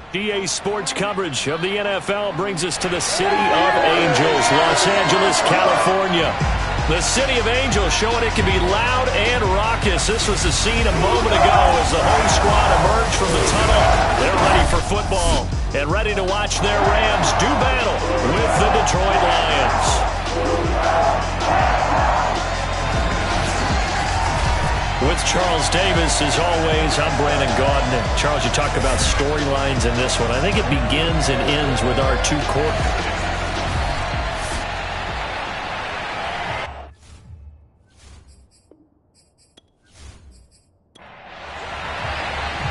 EA Sports coverage of the NFL brings us to the City of Angels, Los Angeles, California. The City of Angels showing it can be loud and raucous. This was the scene a moment ago as the home squad emerged from the tunnel. They're ready for football and ready to watch their Rams do battle with the Detroit Lions. With Charles Davis, as always, I'm Brandon Gaudin. Charles, you talk about storylines in this one. I think it begins and ends with our two quarterbacks.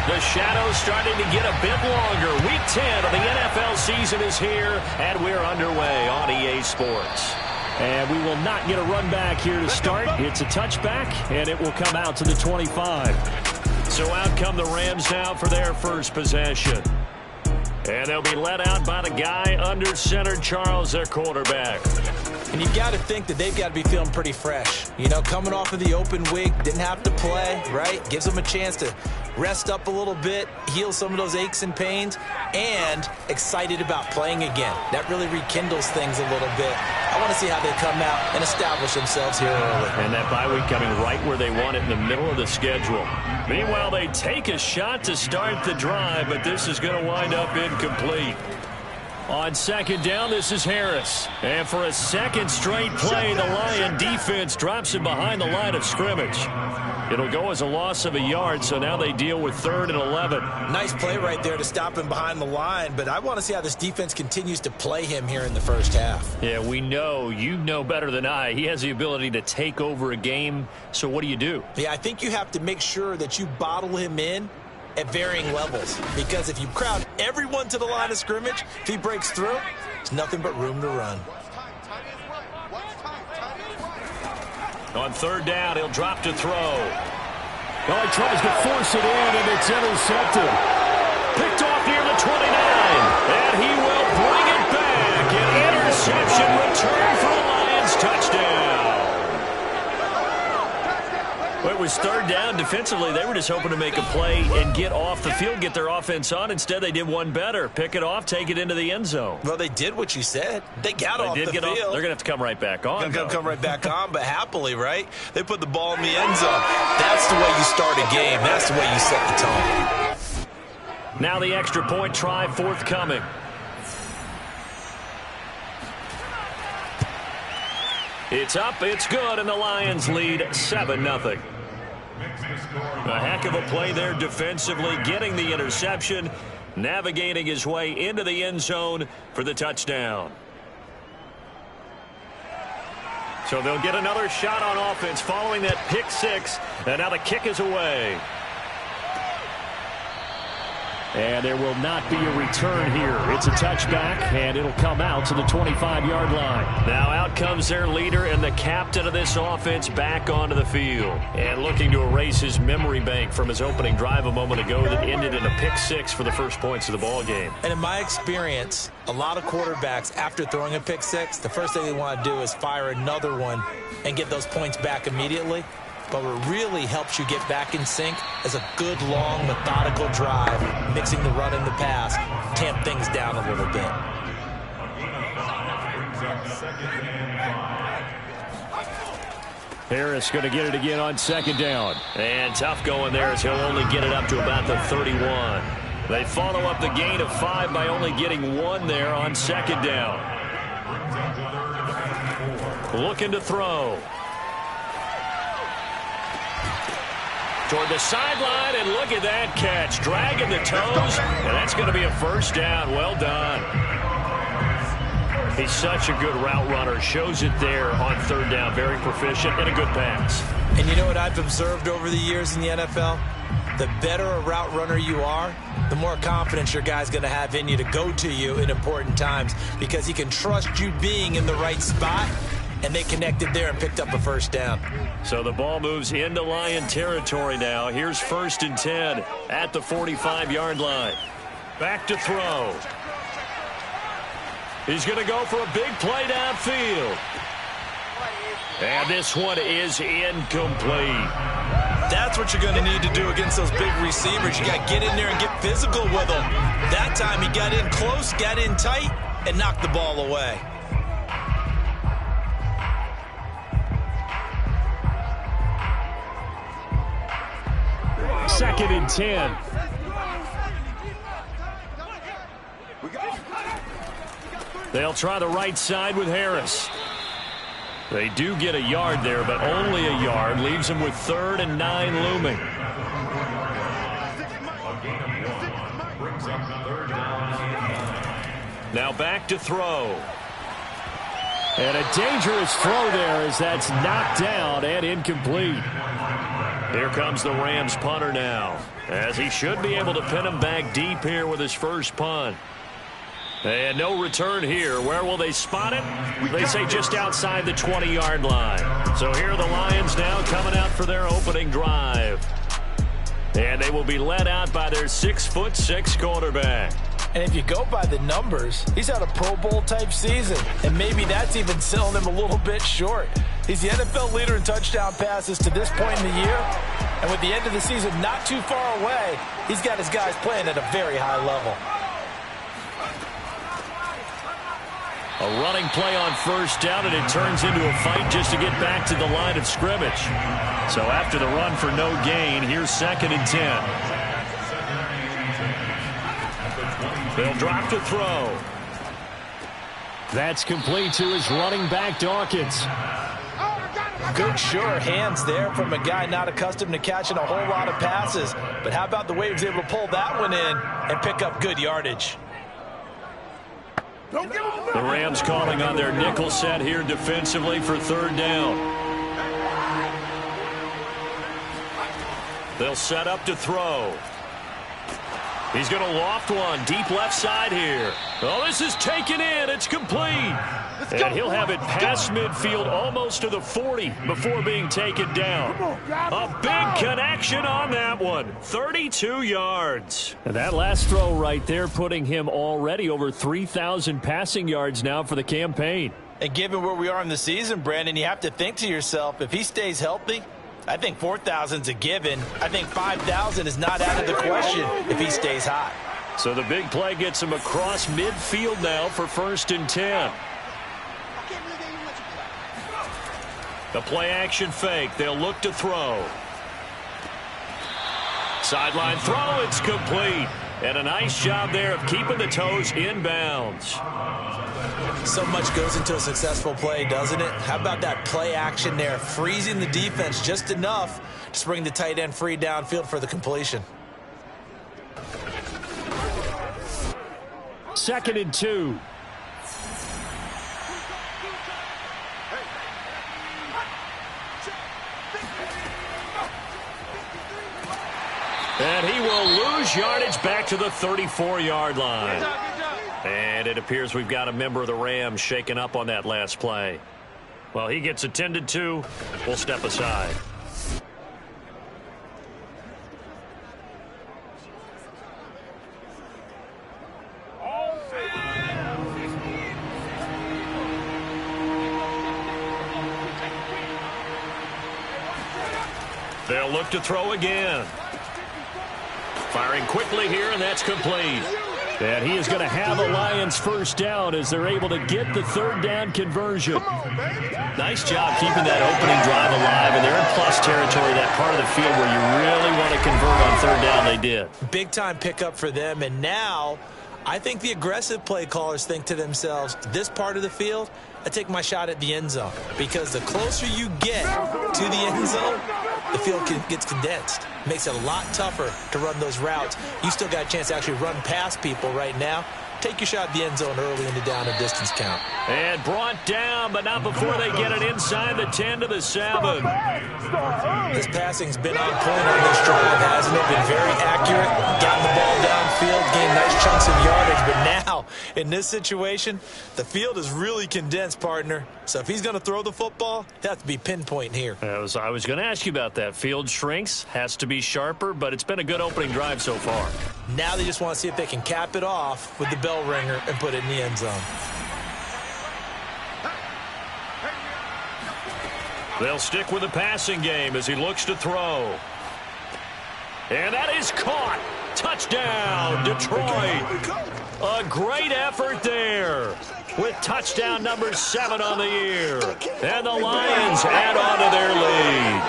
The shadow's starting to get a bit longer. Week 10 of the NFL season is here, and we're underway on EA Sports. And we will not get a run back here to start. It's a touchback, and it will come out to the 25. So out come the Rams now for their first possession. And they'll be led out by the guy under center, Charles, their quarterback. And you've got to think that they've got to be feeling pretty fresh. You know, coming off of the open week, didn't have to play, right? Gives them a chance to rest up a little bit, heal some of those aches and pains, and excited about playing again. That really rekindles things a little bit. I want to see how they come out and establish themselves here early. And that bye week coming right where they want it in the middle of the schedule. Meanwhile, they take a shot to start the drive, but this is going to wind up incomplete. On second down, this is Harris. And for a second straight play, the Lion defense drops him behind the line of scrimmage. It'll go as a loss of a yard, so now they deal with 3rd and 11. Nice play right there to stop him behind the line, but I want to see how this defense continues to play him here in the first half. Yeah, we know, you know better than I, he has the ability to take over a game, so what do you do? Yeah, I think you have to make sure that you bottle him in at varying levels, because if you crowd everyone to the line of scrimmage, if he breaks through, there's nothing but room to run. On 3rd down, he'll drop to throw. Well, he tries to force it in, and it's intercepted. Picked off near the 29, and he will bring it back. An interception return for the Lions touchdown. Well, it was 3rd down. Defensively, they were just hoping to make a play and get off the field, get their offense on. Instead, they did one better. Pick it off, take it into the end zone. Well, they did what you said. They got off the field. They're going to have to come right back on. They're going to come right back on, but happily, right? They put the ball in the end zone. That's the way you start a game. That's the way you set the tone. Now the extra point try forthcoming. It's up, it's good, and the Lions lead 7-0. A heck of a play there defensively, getting the interception, navigating his way into the end zone for the touchdown. So they'll get another shot on offense following that pick six, and now the kick is away. And there will not be a return here. It's a touchback, and it'll come out to the 25-yard line. Now out comes their leader and the captain of this offense back onto the field. And looking to erase his memory bank from his opening drive a moment ago that ended in a pick six for the first points of the ball game. And in my experience, a lot of quarterbacks, after throwing a pick six, the first thing they want to do is fire another one and get those points back immediately. But what really helps you get back in sync is a good, long, methodical drive, mixing the run and the pass, tamp things down a little bit. Harris going to get it again on 2nd down. And tough going there as he'll only get it up to about the 31. They follow up the gain of 5 by only getting 1 there on 2nd down. Looking to throw. Toward the sideline, and look at that catch. Dragging the toes, and that's going to be a first down. Well done. He's such a good route runner. Shows it there on 3rd down. Very proficient and a good pass. And you know what I've observed over the years in the NFL? The better a route runner you are, the more confidence your guy's going to have in you to go to you in important times, because he can trust you being in the right spot. And they connected there and picked up a first down. So the ball moves into Lion territory now. Here's 1st and 10 at the 45-yard line. Back to throw. He's going to go for a big play downfield. And this one is incomplete. That's what you're going to need to do against those big receivers. You got to get in there and get physical with them. That time he got in close, got in tight, and knocked the ball away. Second and 10. They'll try the right side with Harris. They do get a yard there, but only a yard. Leaves them with 3rd and 9 looming. Now back to throw. And a dangerous throw there as that's knocked down and incomplete. Here comes the Rams punter now, as he should be able to pin him back deep here with his first punt. And no return here. Where will they spot it? They say just outside the 20-yard line. So here are the Lions now coming out for their opening drive. And they will be led out by their 6'6" quarterback. And if you go by the numbers, he's had a Pro Bowl type season. And maybe that's even selling him a little bit short. He's the NFL leader in touchdown passes to this point in the year. And with the end of the season not too far away, he's got his guys playing at a very high level. A running play on first down, and it turns into a fight just to get back to the line of scrimmage. So after the run for no gain, here's 2nd and 10. They'll drop to throw. That's complete to his running back, Dawkins. Good, sure hands there from a guy not accustomed to catching a whole lot of passes. But how about the way he was able to pull that one in and pick up good yardage? The Rams calling on their nickel set here defensively for 3rd down. They'll set up to throw. He's going to loft one deep left side here. Oh, this is taken in. It's complete. And he'll have it past midfield almost to the 40 before being taken down. A big connection on that one. 32 yards. And that last throw right there putting him already over 3,000 passing yards now for the campaign. And given where we are in the season, Brandon, you have to think to yourself, if he stays healthy, I think 4,000's a given. I think 5,000 is not out of the question if he stays hot. So the big play gets him across midfield now for 1st and 10. The play action fake. They'll look to throw. Sideline throw. It's complete. And a nice job there of keeping the toes inbounds. So much goes into a successful play, doesn't it? How about that play action there? Freezing the defense just enough to bring the tight end free downfield for the completion. 2nd and 2. And he will lose yardage back to the 34-yard line. And it appears we've got a member of the Rams shaken up on that last play. Well, he gets attended to. We'll step aside. They'll look to throw again. Firing quickly here, and that's complete. And he is going to have a Lions first down as they're able to get the 3rd down conversion. Nice job keeping that opening drive alive, and they're in plus territory, that part of the field where you really want to convert on 3rd down. They did. Big-time pickup for them, and now I think the aggressive play callers think to themselves, this part of the field, I take my shot at the end zone, because the closer you get to the end zone, the field gets condensed. Makes it a lot tougher to run those routes. You still got a chance to actually run past people right now. Take your shot at the end zone early in the down and distance count. And brought down, but not before they get it inside the 10 to the 7. This passing's been on point on this drive, hasn't it? Been very accurate. Gotten the ball downfield, gained nice chunks of yardage. But now, in this situation, the field is really condensed, partner. So if he's going to throw the football, it has to be pinpoint here. I was going to ask you about that. Field shrinks, has to be sharper, but it's been a good opening drive so far. Now they just want to see if they can cap it off with the bell ringer and put it in the end zone. They'll stick with the passing game as he looks to throw. And that is caught. Touchdown, Detroit. A great effort there with touchdown number 7 on the year. And the Lions add on to their lead.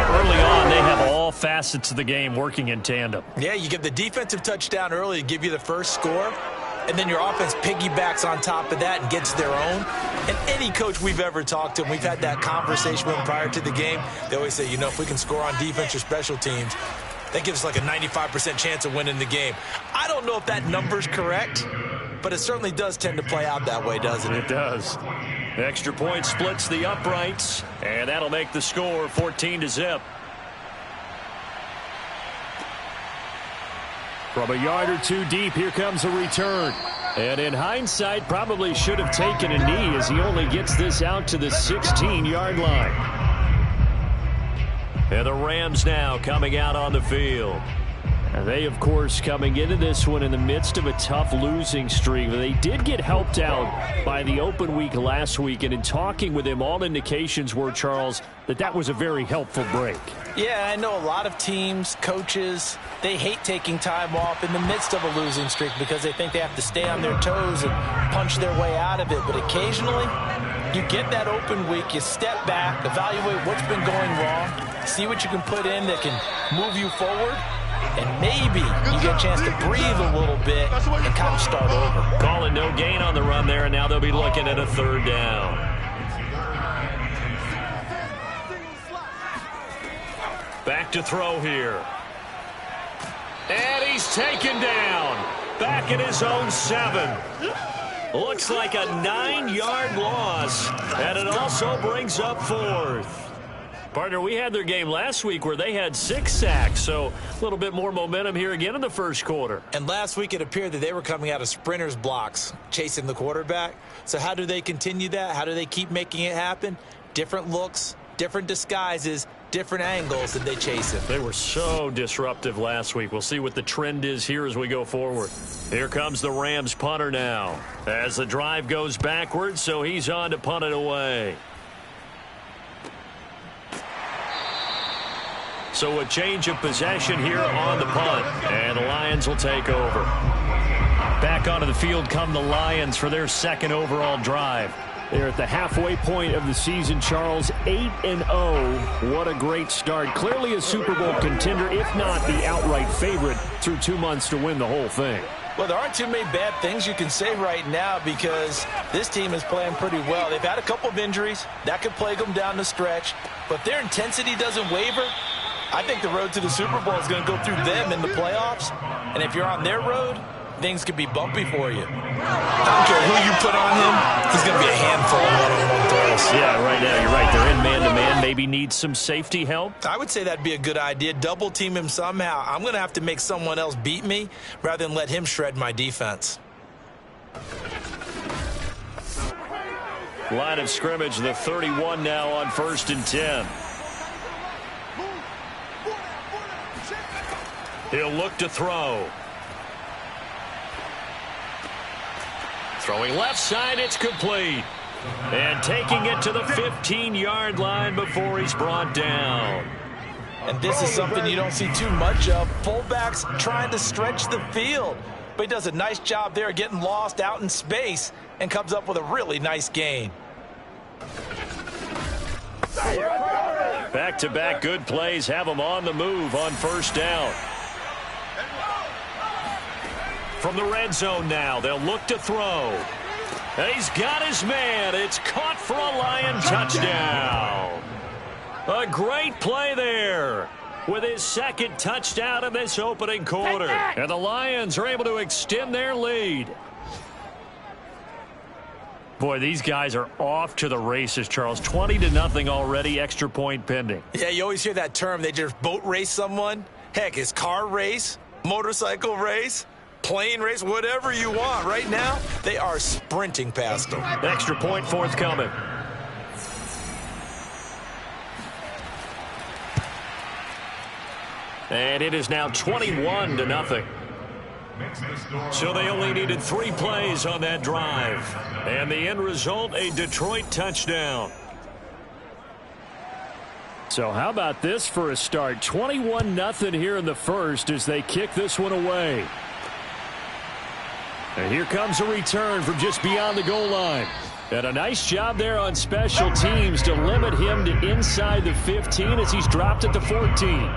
Early on, they have all facets of the game working in tandem. Yeah, you get the defensive touchdown early to give you the first score, and then your offense piggybacks on top of that and gets their own. And any coach we've ever talked to, and we've had that conversation with them prior to the game, they always say, you know, if we can score on defense or special teams, that gives us like a 95% chance of winning the game. I don't know if that number's correct, but it certainly does tend to play out that way, doesn't it? It does. Extra point splits the uprights, and that'll make the score 14-0. From a yard or two deep, here comes a return. And in hindsight, probably should have taken a knee as he only gets this out to the 16-yard line. And the Rams now coming out on the field. And they, of course, coming into this one in the midst of a tough losing streak. They did get helped out by the open week last week. And in talking with him, all indications were, Charles, that was a very helpful break. Yeah, I know a lot of teams, coaches, they hate taking time off in the midst of a losing streak because they think they have to stay on their toes and punch their way out of it. But occasionally, you get that open week, you step back, evaluate what's been going wrong, see what you can put in that can move you forward, and maybe you get a chance to breathe a little bit and kind of start over. Calling no gain on the run there, and now they'll be looking at a 3rd down. Back to throw here. And he's taken down. Back at his own 7. Looks like a 9-yard loss, and it also brings up 4th. Partner, we had their game last week where they had 6 sacks, so a little bit more momentum here again in the first quarter. And last week it appeared that they were coming out of sprinters blocks, chasing the quarterback. So how do they continue that? How do they keep making it happen? Different looks, different disguises, different angles that they chase it. They were so disruptive last week. We'll see what the trend is here as we go forward. Here comes the Rams punter now as the drive goes backwards, so he's on to punt it away. So a change of possession here on the punt, and the Lions will take over. Back onto the field come the Lions for their 2nd overall drive. They're at the halfway point of the season, Charles, 8-0. What a great start. Clearly a Super Bowl contender, if not the outright favorite, through 2 months to win the whole thing. Well, there aren't too many bad things you can say right now because this team is playing pretty well. They've had a couple of injuries. That could plague them down the stretch. But if their intensity doesn't waver, I think the road to the Super Bowl is going to go through them in the playoffs. And if you're on their road, things could be bumpy for you. I don't care who you put on him, he's going to be a handful of one-on-one throws. Yeah, right now you're right. They're in man-to-man. Maybe need some safety help. I would say that'd be a good idea. Double team him somehow. I'm going to have to make someone else beat me rather than let him shred my defense. Line of scrimmage, the 31 now on 1st and 10. He'll look to throw. Throwing left side, it's complete. And taking it to the 15-yard line before he's brought down. And this is something you don't see too much of. Fullbacks trying to stretch the field. But he does a nice job there getting lost out in space and comes up with a really nice gain. Back-to-back good plays have him on the move on 1st down. From the red zone now, they'll look to throw. And he's got his man. It's caught for a Lion touchdown. A great play there with his 2nd touchdown of this opening quarter. And the Lions are able to extend their lead. Boy, these guys are off to the races, Charles. 20-0 already, extra point pending. Yeah, you always hear that term. They just boat race someone. Heck, it's car race, motorcycle race, plane race, whatever you want. Right now, they are sprinting past them. Extra point forthcoming. And it is now 21-0. So they only needed 3 plays on that drive. And the end result, a Detroit touchdown. So how about this for a start? 21-0 here in the first as they kick this one away. And here comes a return from just beyond the goal line. And a nice job there on special teams to limit him to inside the 15 as he's dropped at the 14.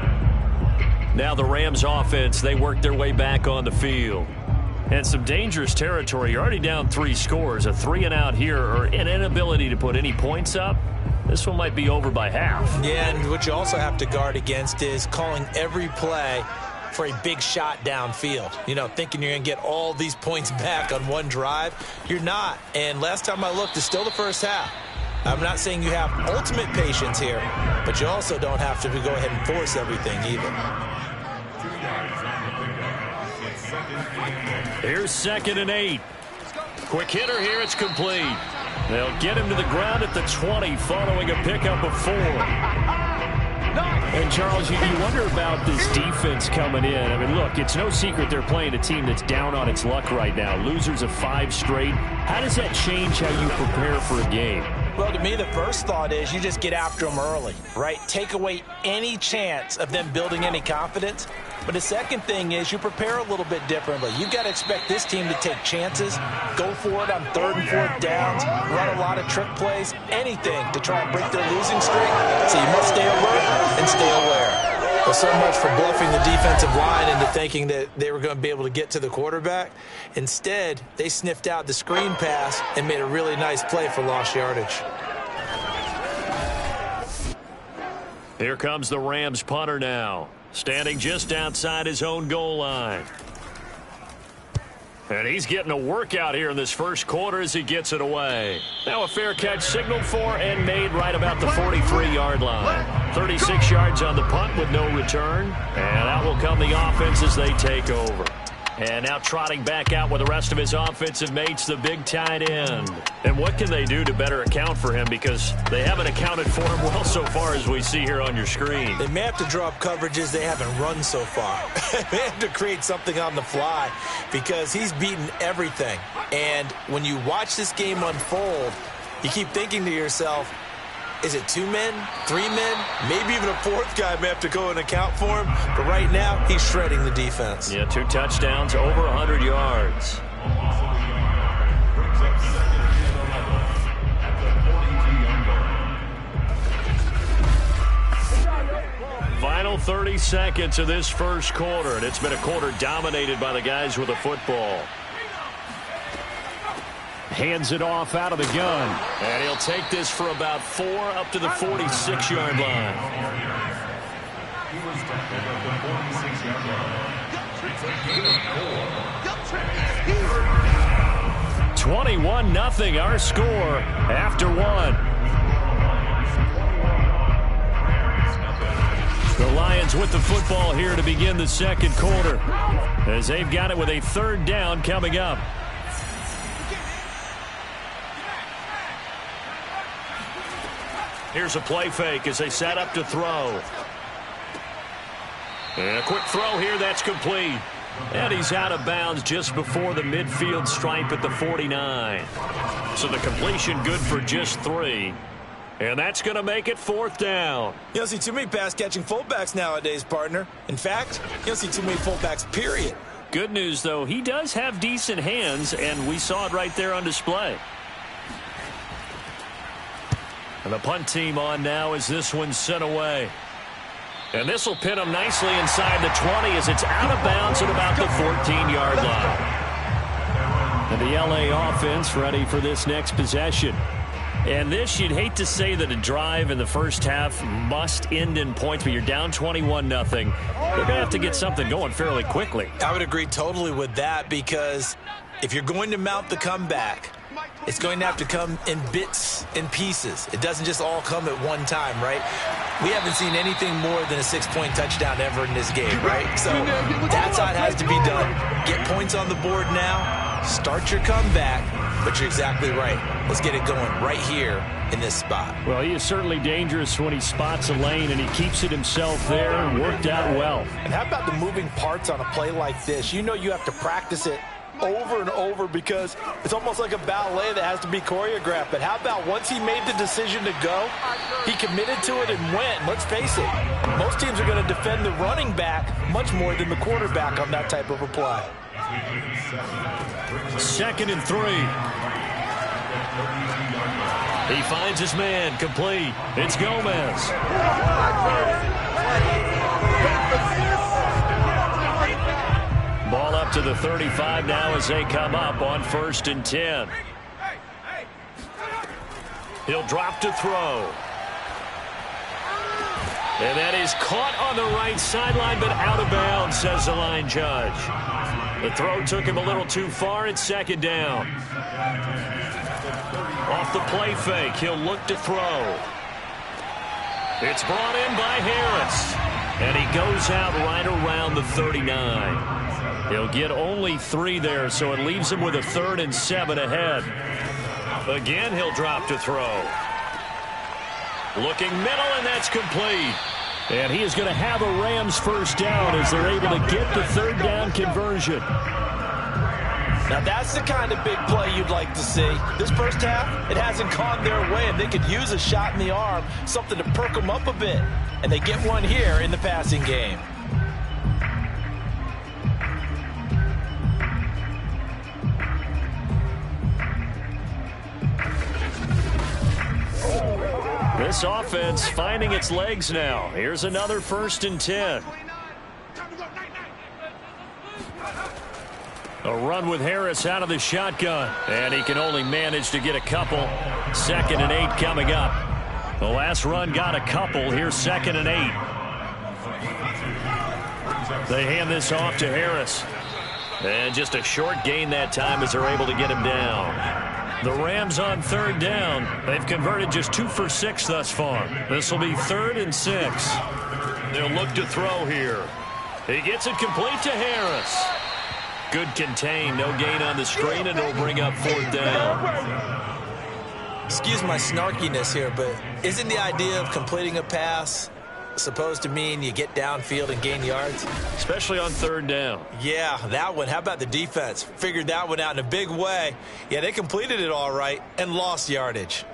Now the Rams offense, they work their way back on the field. And some dangerous territory. You're already down 3 scores. A 3-and-out here or an inability to put any points up. This one might be over by half. Yeah, and what you also have to guard against is calling every play for a big shot downfield. You know, thinking you're going to get all these points back on one drive. You're not. And last time I looked, it's still the first half. I'm not saying you have ultimate patience here, but you also don't have to go ahead and force everything either. Here's 2nd and 8. Quick hitter here. It's complete. They'll get him to the ground at the 20 following a pickup of 4. And, Charles, you wonder about this defense coming in. I mean, look, it's no secret they're playing a team that's down on its luck right now. Losers of 5 straight. How does that change how you prepare for a game? Well, to me, the first thought is you just get after them early, right? Take away any chance of them building any confidence. But the second thing is you prepare a little bit differently. You've got to expect this team to take chances, go for it on 3rd and 4th downs, run a lot of trick plays, anything to try and break their losing streak. So you must stay alert and stay aware. Well, so much for bluffing the defensive line into thinking that they were going to be able to get to the quarterback. Instead, they sniffed out the screen pass and made a really nice play for lost yardage. Here comes the Rams punter now, standing just outside his own goal line. And he's getting a workout here in this first quarter as he gets it away. Now a fair catch signaled for and made right about the 43-yard line. 36 yards on the punt with no return. And out will come the offense as they take over. And now trotting back out with the rest of his offensive mates, the big tight end. And what can they do to better account for him? Because they haven't accounted for him well so far as we see here on your screen. They may have to draw up coverages they haven't run so far. They have to create something on the fly because he's beaten everything. And when you watch this game unfold, you keep thinking to yourself, is it 2 men, 3 men? Maybe even a 4th guy may have to go and account for him. But right now, he's shredding the defense. Yeah, 2 touchdowns, over 100 yards. Final 30 seconds of this first quarter, and it's been a quarter dominated by the guys with the football. Hands it off out of the gun. And he'll take this for about 4 up to the 46-yard line. 21-0 our score after 1. The Lions with the football here to begin the second quarter as they've got it with a 3rd down coming up. Here's a play fake as they set up to throw. And a quick throw here, that's complete. And he's out of bounds just before the midfield stripe at the 49. So the completion good for just 3. And that's going to make it 4th down. You don't see too many pass-catching fullbacks nowadays, partner. In fact, you don't see too many fullbacks, period. Good news, though, he does have decent hands, and we saw it right there on display. And the punt team on now as this one's sent away. And this will pin him nicely inside the 20 as it's out of bounds at about the 14-yard line. And the LA offense ready for this next possession. And this, you'd hate to say that a drive in the first half must end in points, but you're down 21-0. They're going to have to get something going fairly quickly. I would agree totally with that because if you're going to mount the comeback, it's going to have to come in bits and pieces. It doesn't just all come at one time, right? We haven't seen anything more than a 6-point touchdown ever in this game, right? So that's how it has to be done. Get points on the board now, start your comeback, But you're exactly right. Let's get it going right here in this spot. Well, he is certainly dangerous when he spots a lane, and he keeps it himself there and worked out well. And how about the moving parts on a play like this? You know you have to practice it over and over because it's almost like a ballet that has to be choreographed. But how about once he made the decision to go, he committed to it and went. Let's face it, most teams are going to defend the running back much more than the quarterback on that type of a play. 2nd and 3. He finds his man, complete. It's Gomez. Ball up to the 35 now as they come up on 1st and 10. He'll drop to throw. And that is caught on the right sideline, but out of bounds, says the line judge. The throw took him a little too far. It's 2nd down. Off the play fake, he'll look to throw. It's brought in by Harris. And he goes out right around the 39. He'll get only 3 there, so it leaves him with a 3rd and 7 ahead. Again, he'll drop to throw. Looking middle, and that's complete. And he is going to have a Rams first down as they're able to get the 3rd down conversion. Now that's the kind of big play you'd like to see. This first half, it hasn't gone their way, and they could use a shot in the arm, something to perk them up a bit. And they get one here in the passing game. This offense finding its legs now. Here's another 1st and 10. A run with Harris out of the shotgun. And he can only manage to get a couple. 2nd and 8 coming up. The last run got a couple. Here's 2nd and 8. They hand this off to Harris. And just a short gain that time as they're able to get him down. The Rams on 3rd down. They've converted just 2 for 6 thus far. This will be 3rd and 6. They'll look to throw here. He gets it complete to Harris. Good contain. No gain on the screen, and it'll bring up 4th down. Excuse my snarkiness here, but isn't the idea of completing a pass supposed to mean you get downfield and gain yards? Especially on 3rd down. Yeah, that one. How about the defense? Figured that one out in a big way. Yeah, they completed it all right and lost yardage.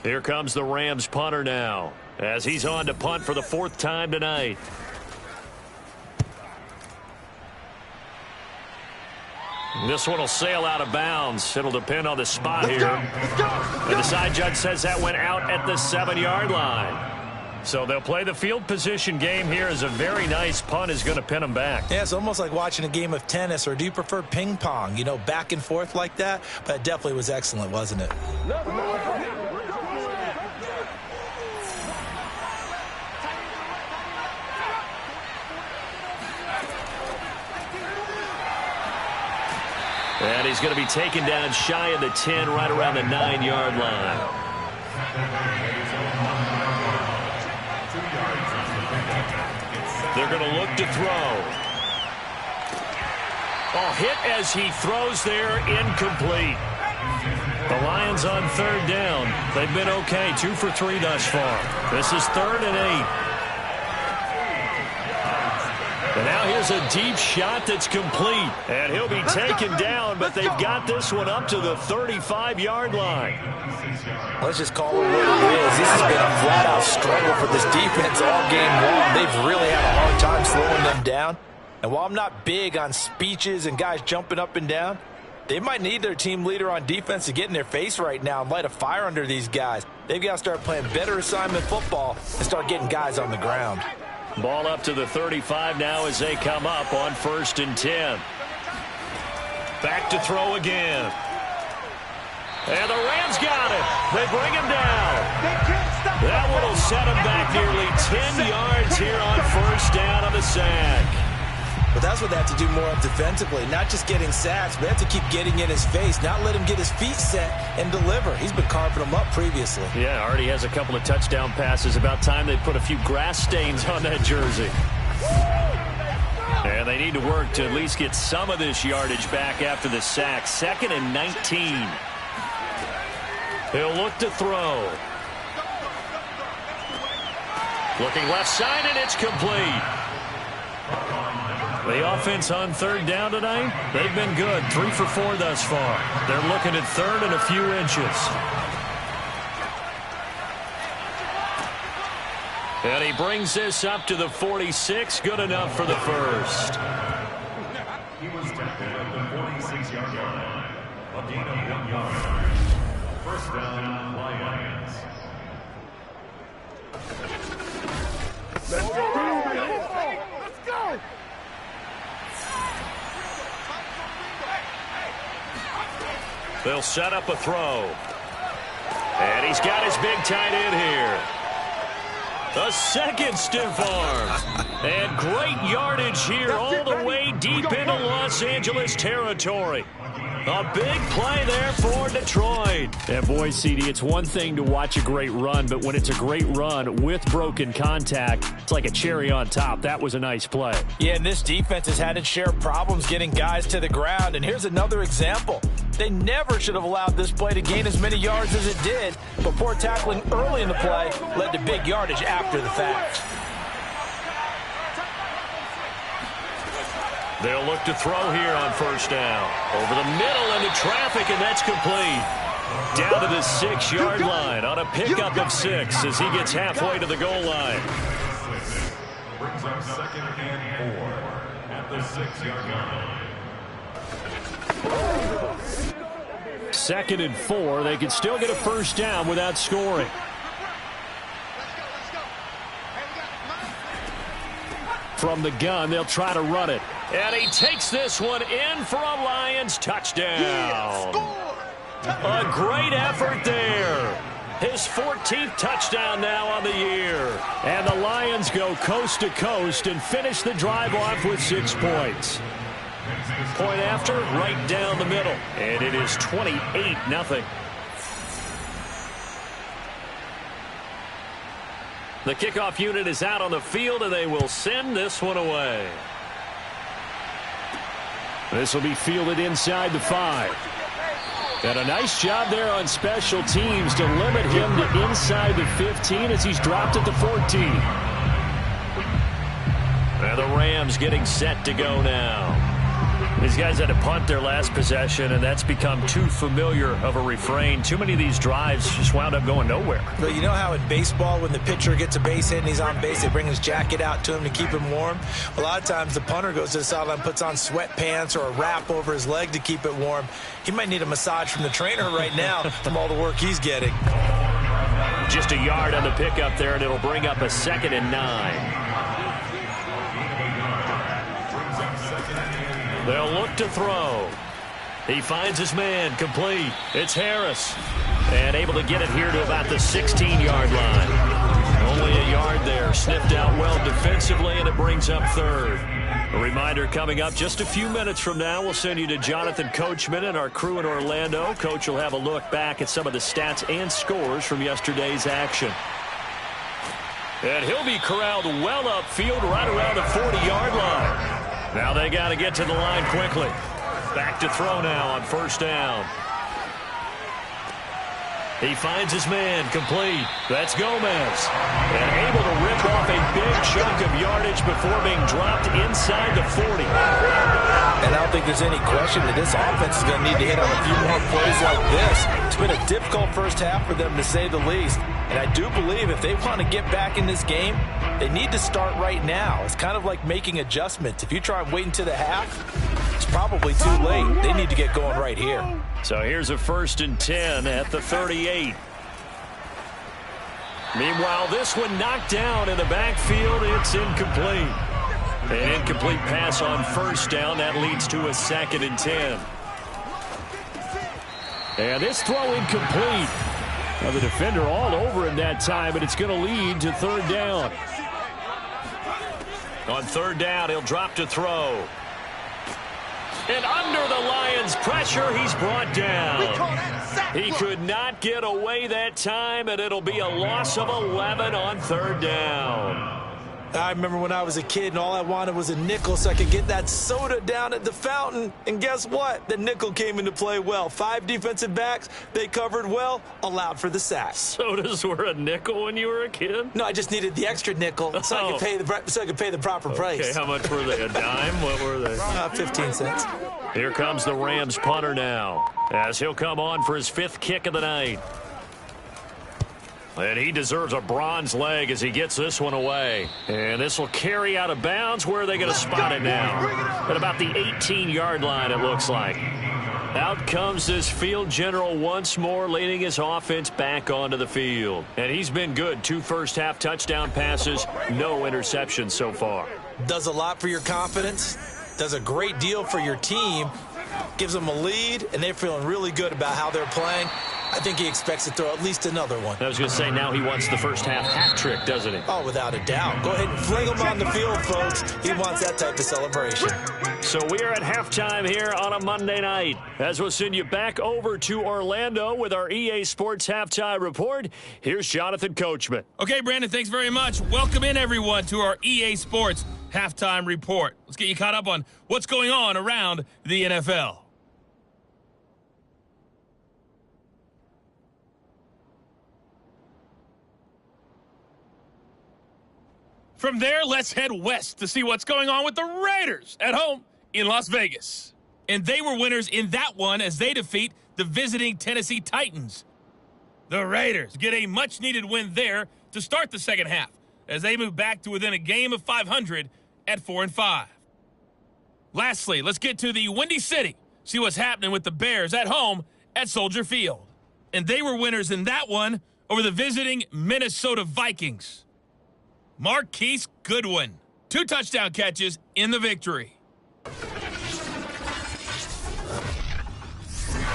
Here comes the Rams punter now as he's on to punt for the 4th time tonight. This one will sail out of bounds. It'll depend on the spot here. And the side judge says that went out at the 7-yard line. So they'll play the field position game here as a very nice punt is going to pin them back. Yeah, it's almost like watching a game of tennis, or do you prefer ping pong? You know, back and forth like that? But it definitely was excellent, wasn't it? And he's going to be taken down shy of the 10, right around the 9-yard line. They're going to look to throw. Oh, hit as he throws there, incomplete. The Lions on 3rd down. They've been okay, 2 for 3 thus far. This is 3rd and 8. And now here's a deep shot that's complete. And he'll be taken down, but they've got this one up to the 35-yard line. Let's just call it what it is. This has been a flat-out struggle for this defense all game long. They've really had a hard time slowing them down. And while I'm not big on speeches and guys jumping up and down, they might need their team leader on defense to get in their face right now and light a fire under these guys. They've got to start playing better assignment football and start getting guys on the ground. Ball up to the 35 now as they come up on 1st and 10. Back to throw again. And the Rams got it. They bring him down. That one will set him back nearly 10 yards here on 1st down on the sack. But that's what they have to do more of defensively, not just getting sacks, but they have to keep getting in his face, not let him get his feet set and deliver. He's been carving them up previously. Yeah, already has a couple of touchdown passes. About time they put a few grass stains on that jersey. And they need to work to at least get some of this yardage back after the sack. 2nd and 19. He'll look to throw. Looking left side, and it's complete. The offense on 3rd down tonight, they've been good. 3 for 4 thus far. They're looking at 3rd and a few inches. And he brings this up to the 46. Good enough for the first. He was tackled at the 46-yard line. A gain of 1 yard. First down, Lions. Let's go! Let's go! They'll set up a throw. And he's got his big tight end here. A second stiff arm. And great yardage here all the way deep into Los Angeles territory. A big play there for Detroit. And boy, CD, it's one thing to watch a great run, but when it's a great run with broken contact, it's like a cherry on top. That was a nice play. Yeah, and this defense has had its share of problems getting guys to the ground. And here's another example. They never should have allowed this play to gain as many yards as it did, but poor tackling early in the play led to big yardage after the fact. They'll look to throw here on 1st down. Over the middle into traffic, and that's complete. Down to the 6-yard line on a pickup of 6 as he gets halfway to the goal line. Brings up 2nd and 4 at the 6-yard line. 2nd and 4. They can still get a 1st down without scoring. From the gun, they'll try to run it. And he takes this one in for a Lions touchdown. A great effort there. His 14th touchdown now on the year. And the Lions go coast to coast and finish the drive off with 6 points. Point after, right down the middle. And it is 28-0. The kickoff unit is out on the field, and they will send this one away. This will be fielded inside the 5. And a nice job there on special teams to limit him to inside the 15 as he's dropped at the 14. And the Rams getting set to go now. These guys had to punt their last possession, and that's become too familiar of a refrain. Too many of these drives just wound up going nowhere. But you know how in baseball, when the pitcher gets a base hit and he's on base, they bring his jacket out to him to keep him warm? A lot of times the punter goes to the sideline, puts on sweatpants or a wrap over his leg to keep it warm. He might need a massage from the trainer right now from all the work he's getting. Just a yard on the pickup there, and it'll bring up a 2nd and 9. They'll look to throw. He finds his man, complete. It's Harris. And able to get it here to about the 16-yard line. Only a yard there. Sniffed out well defensively, and it brings up 3rd. A reminder coming up just a few minutes from now. We'll send you to Jonathan Coachman and our crew in Orlando. Coach will have a look back at some of the stats and scores from yesterday's action. And he'll be corralled well upfield right around the 40-yard line. Now they got to get to the line quickly. Back to throw now on 1st down. He finds his man, complete. That's Gomez. And able to rip off a big chunk of yardage before being dropped inside the 40. And I don't think there's any question that this offense is going to need to hit on a few more plays like this. It's been a difficult first half for them, to say the least. And I do believe if they want to get back in this game, they need to start right now. It's kind of like making adjustments. If you try and wait until the half, it's probably too late. They need to get going right here. So here's a 1st and 10 at the 38. Meanwhile, this one knocked down in the backfield. It's incomplete. An incomplete pass on 1st down. That leads to a 2nd and 10. And this throw incomplete. Now the defender all over him that time, but it's going to lead to 3rd down. On 3rd down, he'll drop to throw. And under the Lions' pressure, he's brought down. He could not get away that time, and it'll be a loss of 11 on 3rd down. I remember when I was a kid and all I wanted was a nickel so I could get that soda down at the fountain. And guess what? The nickel came into play well. 5 defensive backs, they covered well, allowed for the sack. Sodas were a nickel when you were a kid? No, I just needed the extra nickel so I could pay the proper price. Okay, how much were they? A dime? What were they? 15 cents. Here comes the Rams punter now, as he'll come on for his 5th kick of the night. And he deserves a bronze leg as he gets this one away. And this will carry out of bounds. Where are they going to spot it now? At about the 18-yard line, it looks like. Out comes this field general once more, leading his offense back onto the field. And he's been good. 2 first-half touchdown passes, no interceptions so far. Does a lot for your confidence. Does a great deal for your team. Gives them a lead, and they're feeling really good about how they're playing. I think he expects to throw at least another one. I was going to say, now he wants the first-half hat trick, doesn't he? Oh, without a doubt. Go ahead and fling him on the field, folks. He wants that type of celebration. So we are at halftime here on a Monday night, as we'll send you back over to Orlando with our EA Sports Halftime Report. Here's Jonathan Coachman. Okay, Brandon, thanks very much. Welcome in, everyone, to our EA Sports Halftime Report. Let's get you caught up on what's going on around the NFL. From there, let's head west to see what's going on with the Raiders at home in Las Vegas. And they were winners in that one as they defeat the visiting Tennessee Titans. The Raiders get a much-needed win there to start the second half as they move back to within a game of 500 at 4-5. Lastly, let's get to the Windy City, see what's happening with the Bears at home at Soldier Field. And they were winners in that one over the visiting Minnesota Vikings. Marquise Goodwin, 2 touchdown catches in the victory.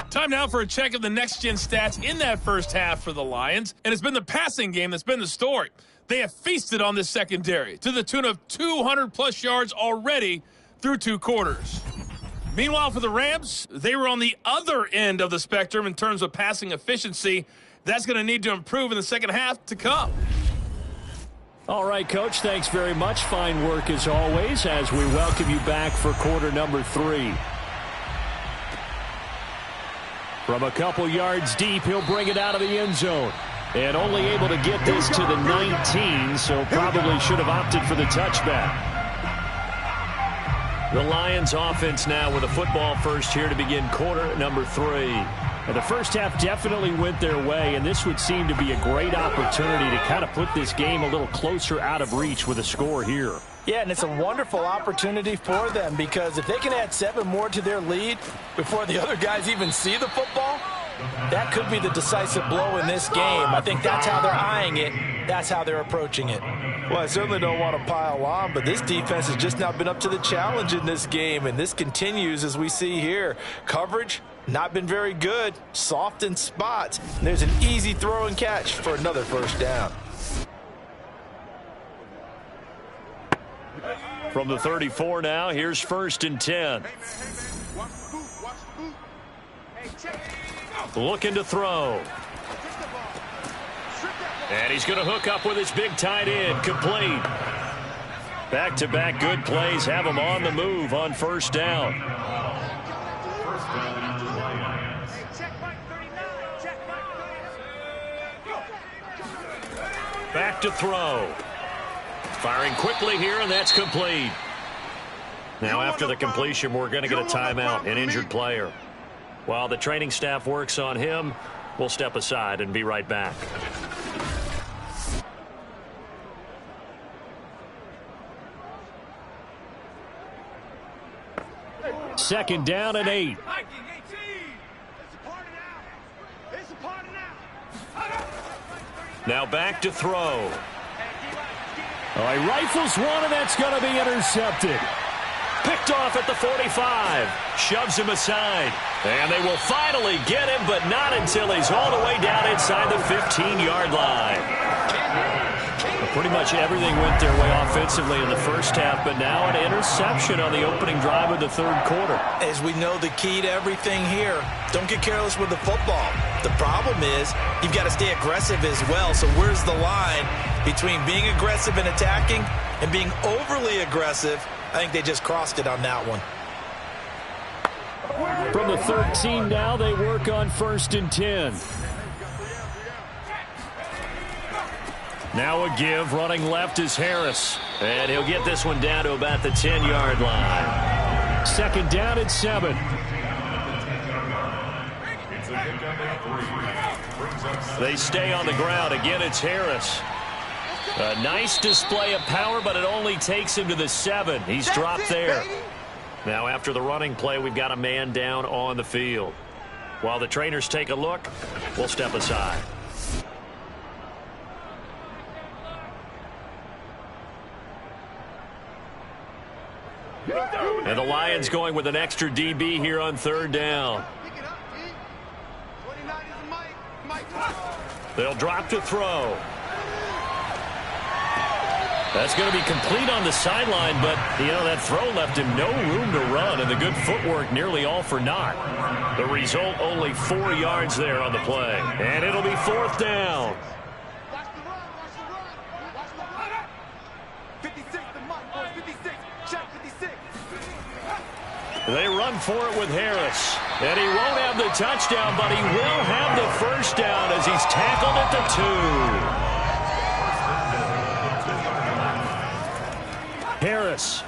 Time now for a check of the next-gen stats in that first half for the Lions. And it's been the passing game that's been the story. They have feasted on this secondary to the tune of 200-plus yards already through 2 quarters. Meanwhile, for the Rams, they were on the other end of the spectrum in terms of passing efficiency. That's going to need to improve in the second half to come. All right, Coach, thanks very much. Fine work as always as we welcome you back for quarter number 3. From a couple yards deep, he'll bring it out of the end zone. And only able to get this to the 19, so probably should have opted for the touchback. The Lions offense now with a football first here to begin quarter number 3. And the first half definitely went their way, and this would seem to be a great opportunity to kind of put this game a little closer out of reach with a score here. Yeah, and it's a wonderful opportunity for them because if they can add 7 more to their lead before the other guys even see the football, that could be the decisive blow in this game. I think that's how they're eyeing it. That's how they're approaching it. Well, I certainly don't want to pile on, but this defense has just not been up to the challenge in this game, and this continues as we see here. Coverage, not been very good, soft in spots. And there's an easy throw and catch for another first down. From the 34 now, here's 1st and 10. Looking to throw. And he's going to hook up with his big tight end, complete. Back-to-back good plays have him on the move on 1st down. Back to throw. Firing quickly here, and that's complete. Now after the completion, we're going to get a timeout, an injured player. While the training staff works on him, we'll step aside and be right back. Second down and 8. Now back to throw. Oh, he rifles one, and that's going to be intercepted. Picked off at the 45. Shoves him aside. And they will finally get him, but not until he's all the way down inside the 15-yard line. Pretty much everything went their way offensively in the first half, but now an interception on the opening drive of the 3rd quarter. As we know, the key to everything here, don't get careless with the football. The problem is you've got to stay aggressive as well. So where's the line between being aggressive and attacking and being overly aggressive. I think they just crossed it on that one. From the 13 now, they work on 1st and 10. Now a give. Running left is Harris. And he'll get this one down to about the 10-yard line. 2nd down at 7. They stay on the ground. Again, it's Harris. A nice display of power, but it only takes him to the 7. He's dropped there. Now, after the running play, we've got a man down on the field. While the trainers take a look, we'll step aside. And the Lions going with an extra DB here on 3rd down. They'll drop to throw. That's going to be complete on the sideline, but, you know, that throw left him no room to run, and the good footwork nearly all for naught. The result, only 4 yards there on the play. And it'll be 4th down. They run for it with Harris. And he won't have the touchdown, but he will have the 1st down as he's tackled at the 2. Harris.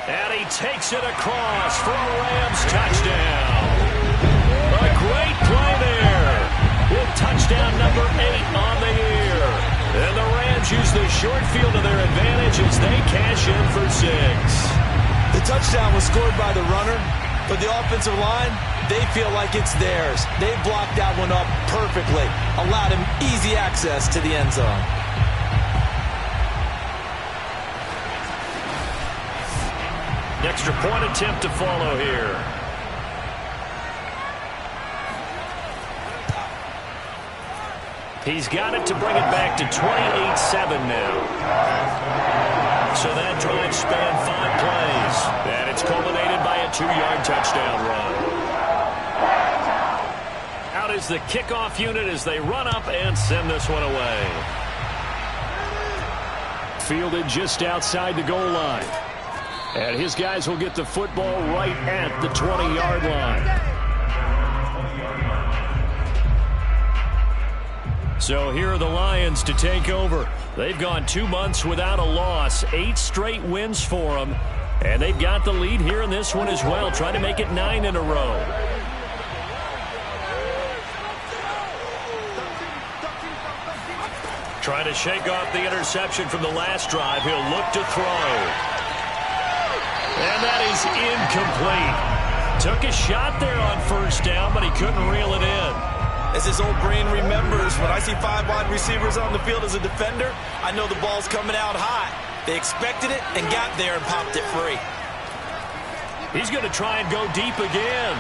And he takes it across for a Rams touchdown. A great play there. With touchdown number 8 on the year. And the Rams use the short field to their advantage as they cash in for 6. The touchdown was scored by the runner, but the offensive line, they feel like it's theirs. They blocked that one up perfectly, allowed him easy access to the end zone. Extra point attempt to follow here. He's got it to bring it back to 28-7 now. So that drive spanned 5 plays. And it's culminated by a 2-yard touchdown run. Out is the kickoff unit as they run up and send this one away. Fielded just outside the goal line. And his guys will get the football right at the 20-yard line. So here are the Lions to take over. They've gone 2 months without a loss, 8 straight wins for them, and they've got the lead here in this one as well, trying to make it 9 in a row. Trying to shake off the interception from the last drive. He'll look to throw. And that is incomplete. Took a shot there on 1st down, but he couldn't reel it in. As his old brain remembers, when I see 5 wide receivers on the field as a defender, I know the ball's coming out high. They expected it and got there and popped it free. He's going to try and go deep again.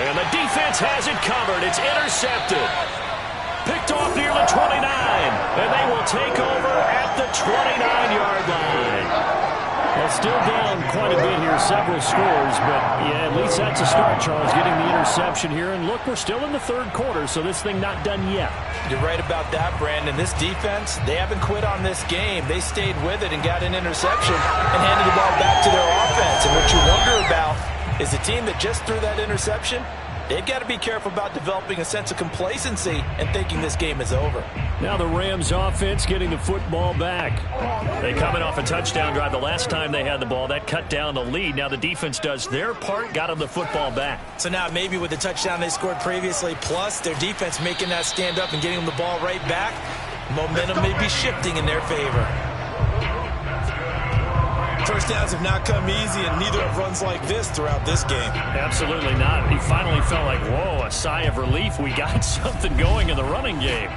And the defense has it covered. It's intercepted. Picked off near the 29. And they will take over at the 29-yard line. Well, still down quite a bit here, several scores, but yeah, at least that's a start, Charles, getting the interception here. And look, we're still in the 3rd quarter, so this thing not done yet. You're right about that, Brandon. This defense, they haven't quit on this game. They stayed with it and got an interception and handed the ball back to their offense. And what you wonder about is the team that just threw that interception, they've got to be careful about developing a sense of complacency and thinking this game is over. Now the Rams offense getting the football back. They coming off a touchdown drive the last time they had the ball. That cut down the lead. Now the defense does their part, got them the football back. So now maybe with the touchdown they scored previously, plus their defense making that stand up and getting them the ball right back, momentum may be shifting in their favor. First downs have not come easy, and neither have runs like this throughout this game. Absolutely not. He finally felt like, whoa, a sigh of relief. We got something going in the running game.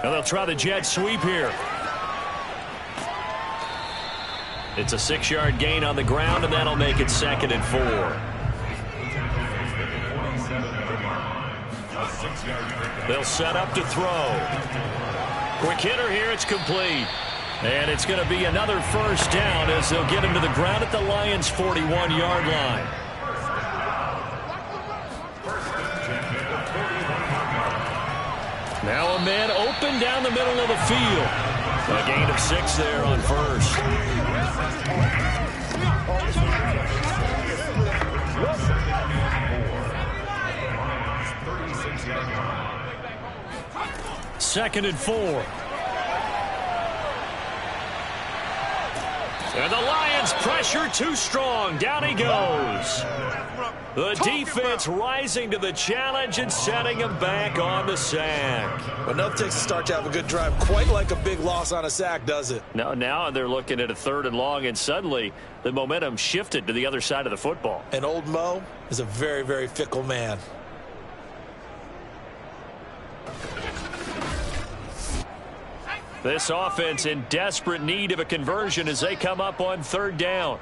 Now they'll try the jet sweep here. It's a 6-yard gain on the ground, and that'll make it 2nd and 4. They'll set up to throw. Quick hitter here. It's complete. And it's going to be another first down as they'll get him to the ground at the Lions' 41-yard line. Now a man open down the middle of the field. A gain of 6 there on first. Second and 4. And the Lions pressure too strong. Down he goes. The defense rising to the challenge and setting him back on the sack. Well, enough takes to start to have a good drive. Quite like a big loss on a sack, does it? No, now they're looking at a 3rd and long, and suddenly the momentum shifted to the other side of the football. And old Mo is a very, very fickle man. This offense in desperate need of a conversion as they come up on 3rd down.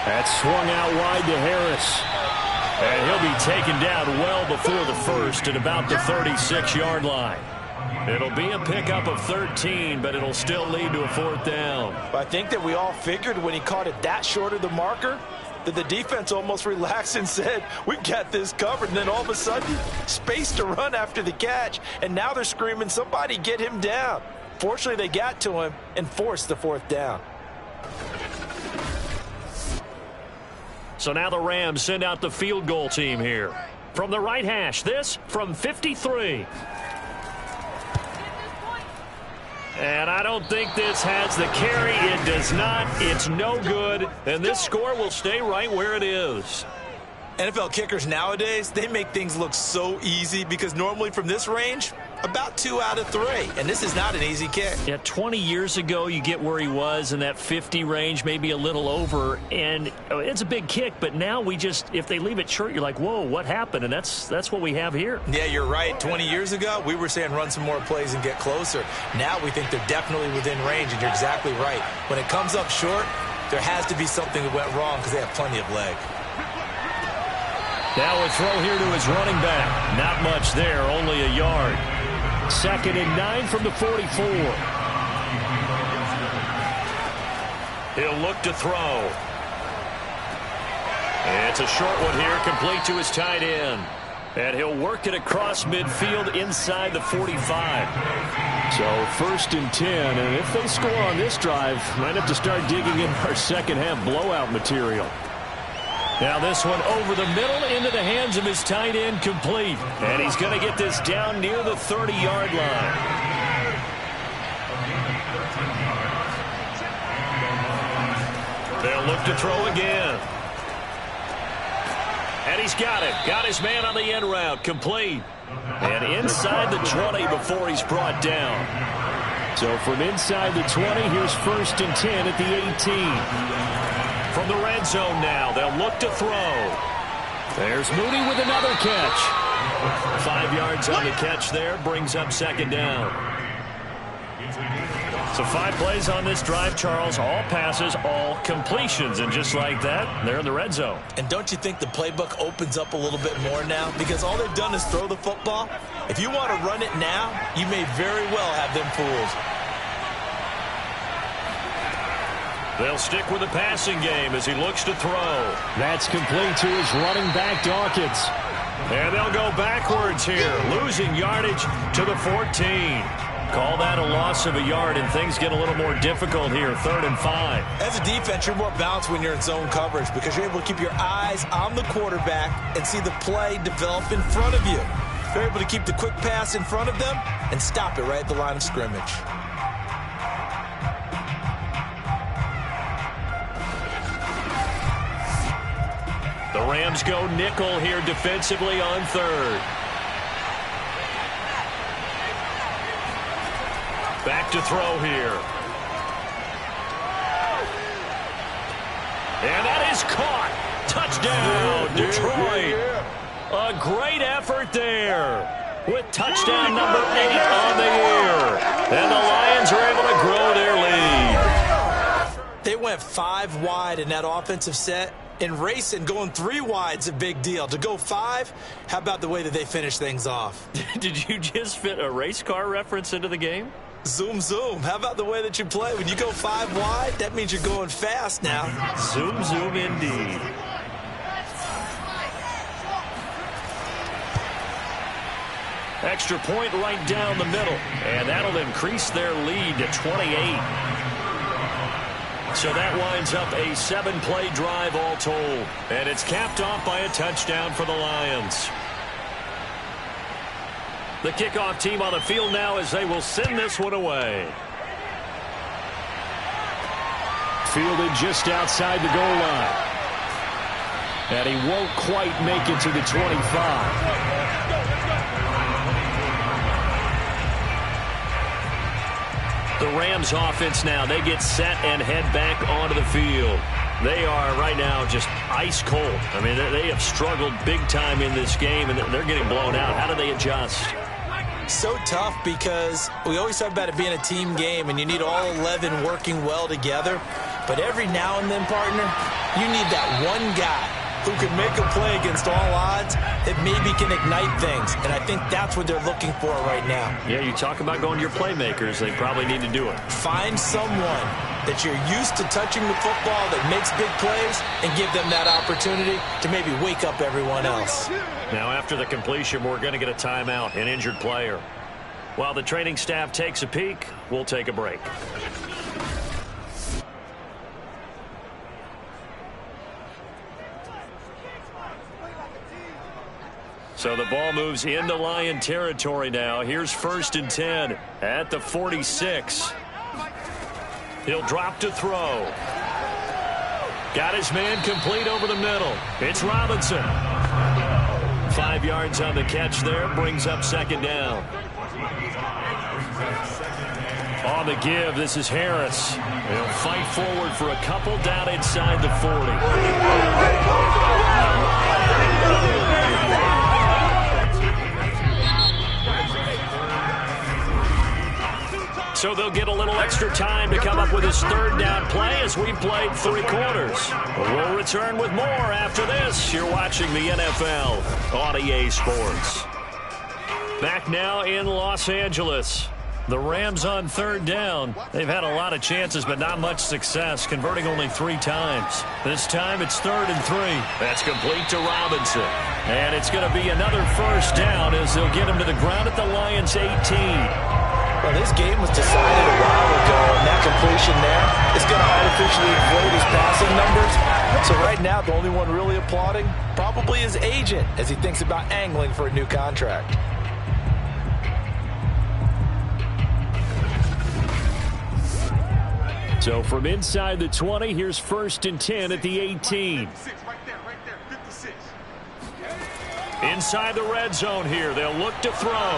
That's swung out wide to Harris. And he'll be taken down well before the first at about the 36-yard line. It'll be a pickup of 13, but it'll still lead to a 4th down. I think that we all figured when he caught it that short of the marker that the defense almost relaxed and said, we've got this covered. And then all of a sudden, space to run after the catch. And now they're screaming, somebody get him down. Fortunately, they got to him and forced the 4th down. So now the Rams send out the field goal team here. From the right hash, this from 53. And I don't think this has the carry. It does not. It's no good. And this score will stay right where it is. NFL kickers nowadays, they make things look so easy because normally from this range, about 2 out of 3. And this is not an easy kick. Yeah, 20 years ago, you get where he was in that 50 range, maybe a little over. And it's a big kick, but now we just, if they leave it short, you're like, whoa, what happened? And that's what we have here. Yeah, you're right. 20 years ago, we were saying run some more plays and get closer. Now we think they're definitely within range, and you're exactly right. When it comes up short, there has to be something that went wrong because they have plenty of leg. Now a throw here to his running back. Not much there, only a yard. 2nd and 9 from the 44. He'll look to throw. It's a short one here, complete to his tight end. And he'll work it across midfield inside the 45. So 1st and 10, and if they score on this drive, might have to start digging in our second half blowout material. Now this one over the middle into the hands of his tight end, complete. And he's going to get this down near the 30-yard line. They'll look to throw again. And he's got it. Got his man on the end route, complete. And inside the 20 before he's brought down. So from inside the 20, here's 1st and 10 at the 18. From the red zone now, they'll look to throw. There's Mooney with another catch. 5 yards on the catch there, brings up 2nd down. So 5 plays on this drive, Charles. All passes, all completions. And just like that, they're in the red zone. And don't you think the playbook opens up a little bit more now? Because all they've done is throw the football. If you want to run it now, you may very well have them fooled. They'll stick with the passing game as he looks to throw. That's complete to his running back, Dawkins. And they'll go backwards here, losing yardage to the 14. Call that a loss of a yard, and things get a little more difficult here, 3rd and 5. As a defense, you're more balanced when you're in zone coverage because you're able to keep your eyes on the quarterback and see the play develop in front of you. They're able to keep the quick pass in front of them and stop it right at the line of scrimmage. The Rams go nickel here defensively on 3rd. Back to throw here. And that is caught. Touchdown, Detroit. A great effort there with touchdown number 8 on the year. And the Lions are able to grow their lead. They went 5 wide in that offensive set. In racing, going 3 wide's a big deal. To go 5, how about the way that they finish things off? Did you just fit a race car reference into the game? Zoom, zoom. How about the way that you play? When you go 5 wide, that means you're going fast now. Zoom, zoom indeed. Extra point right down the middle. And that'll increase their lead to 28. So that winds up a 7-play drive all told. And it's capped off by a touchdown for the Lions. The kickoff team on the field now as they will send this one away. Fielded just outside the goal line. And he won't quite make it to the 25. The Rams offense now, they get set and head back onto the field. They are right now just ice cold. I mean, they have struggled big time in this game, and they're getting blown out. How do they adjust? So tough because we always talk about it being a team game, and you need all 11 working well together. But every now and then, partner, you need that one guy who can make a play against all odds that maybe can ignite things. And I think that's what they're looking for right now. Yeah, you talk about going to your playmakers. They probably need to do it. Find someone that you're used to touching the football that makes big plays and give them that opportunity to maybe wake up everyone else. Now, after the completion, we're going to get a timeout, an injured player. While the training staff takes a peek, we'll take a break. So the ball moves into Lion territory now. Here's 1st and 10 at the 46. He'll drop to throw. Got his man complete over the middle. It's Robinson. 5 yards on the catch there. Brings up 2nd down. On the give, this is Harris. He'll fight forward for a couple down inside the 40. So they'll get a little extra time to come up with his 3rd down play as we played 3 quarters. We'll return with more after this. You're watching the NFL on EA Sports. Back now in Los Angeles. The Rams on 3rd down. They've had a lot of chances, but not much success, converting only 3 times. This time it's 3rd and 3. That's complete to Robinson. And it's going to be another 1st down as they'll get him to the ground at the Lions' 18. Well, this game was decided a while ago, and that completion there is going to artificially inflate his passing numbers. So right now, the only one really applauding probably his agent as he thinks about angling for a new contract. So from inside the 20, here's 1st and 10 at the 18. Inside the red zone here. They'll look to throw.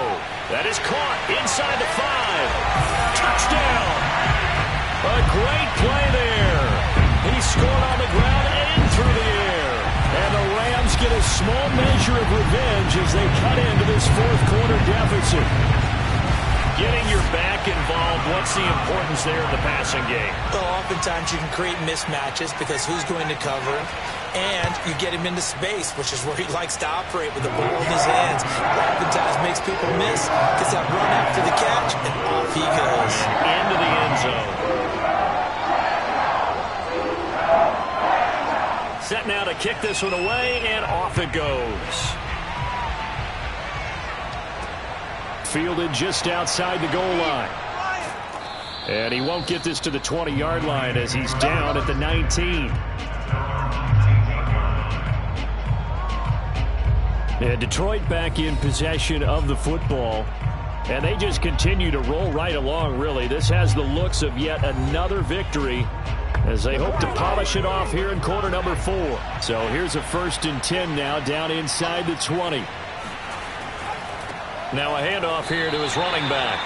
That is caught inside the 5. Touchdown. A great play there. He scored on the ground and through the air. And the Rams get a small measure of revenge as they cut into this 4th quarter deficit. Getting your back involved, what's the importance there in the passing game? Well, oftentimes you can create mismatches because who's going to cover him? And you get him into space, which is where he likes to operate with the ball in his hands. Oftentimes makes people miss, gets that run after the catch, and off he goes. Into the end zone. Set now to kick this one away, and off it goes. Fielded just outside the goal line. And he won't get this to the 20-yard line as he's down at the 19. And Detroit back in possession of the football. And they just continue to roll right along, really. This has the looks of yet another victory as they hope to polish it off here in quarter number 4. So here's a 1st and 10 now down inside the 20. Now a handoff here to his running back.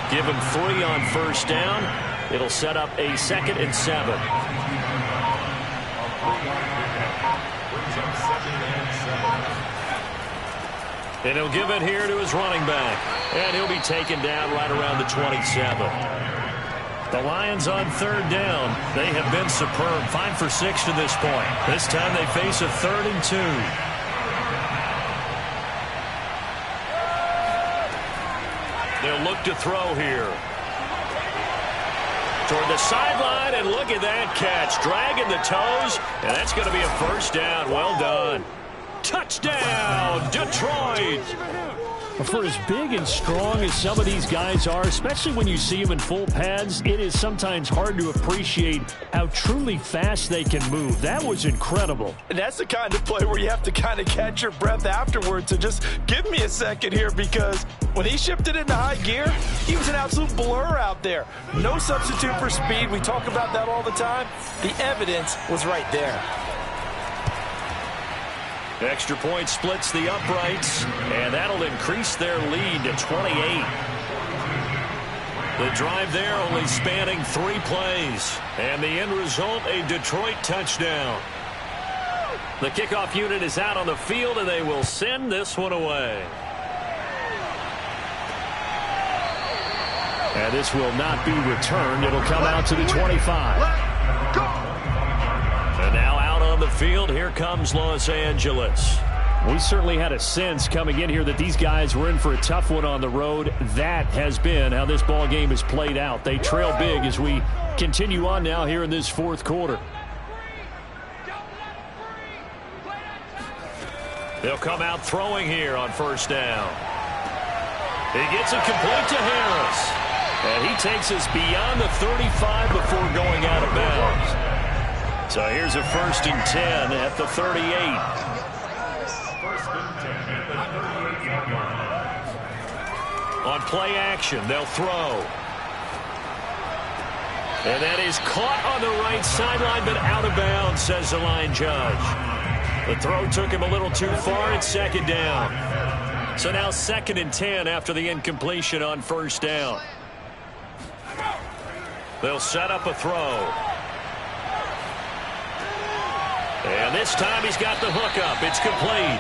Give him 3 on 1st down. It'll set up a 2nd and 7. And he'll give it here to his running back. And he'll be taken down right around the 27. The Lions on third down. They have been superb. 5 for 6 to this point. This time they face a 3rd and 2. They'll look to throw here. Toward the sideline, and look at that catch. Dragging the toes, and that's going to be a first down. Well done. Touchdown, Detroit. For as big and strong as some of these guys are, especially when you see them in full pads, it is sometimes hard to appreciate how truly fast they can move. That was incredible. And that's the kind of play where you have to kind of catch your breath afterwards. So just give me a second here, because when he shifted into high gear, he was an absolute blur out there. No substitute for speed. We talk about that all the time. The evidence was right there. Extra point splits the uprights, and that'll increase their lead to 28. The drive there only spanning 3 plays, and the end result, a Detroit touchdown. The kickoff unit is out on the field, and they will send this one away. And this will not be returned. It'll come out to the 25. And now out on the field, here comes Los Angeles. We certainly had a sense coming in here that these guys were in for a tough one on the road. That has been how this ball game has played out. They trail big as we continue on now here in this 4th quarter. They'll come out throwing here on first down. He gets it complete to Harris. And he takes us beyond the 35 before going out of bounds. So here's a 1st and 10 at the 38. 1st and 10 at the 38-yard line. On play action, they'll throw. And that is caught on the right sideline, but out of bounds, says the line judge. The throw took him a little too far. It's 2nd down. So now 2nd and 10 after the incompletion on first down. They'll set up a throw. And this time he's got the hookup. It's complete.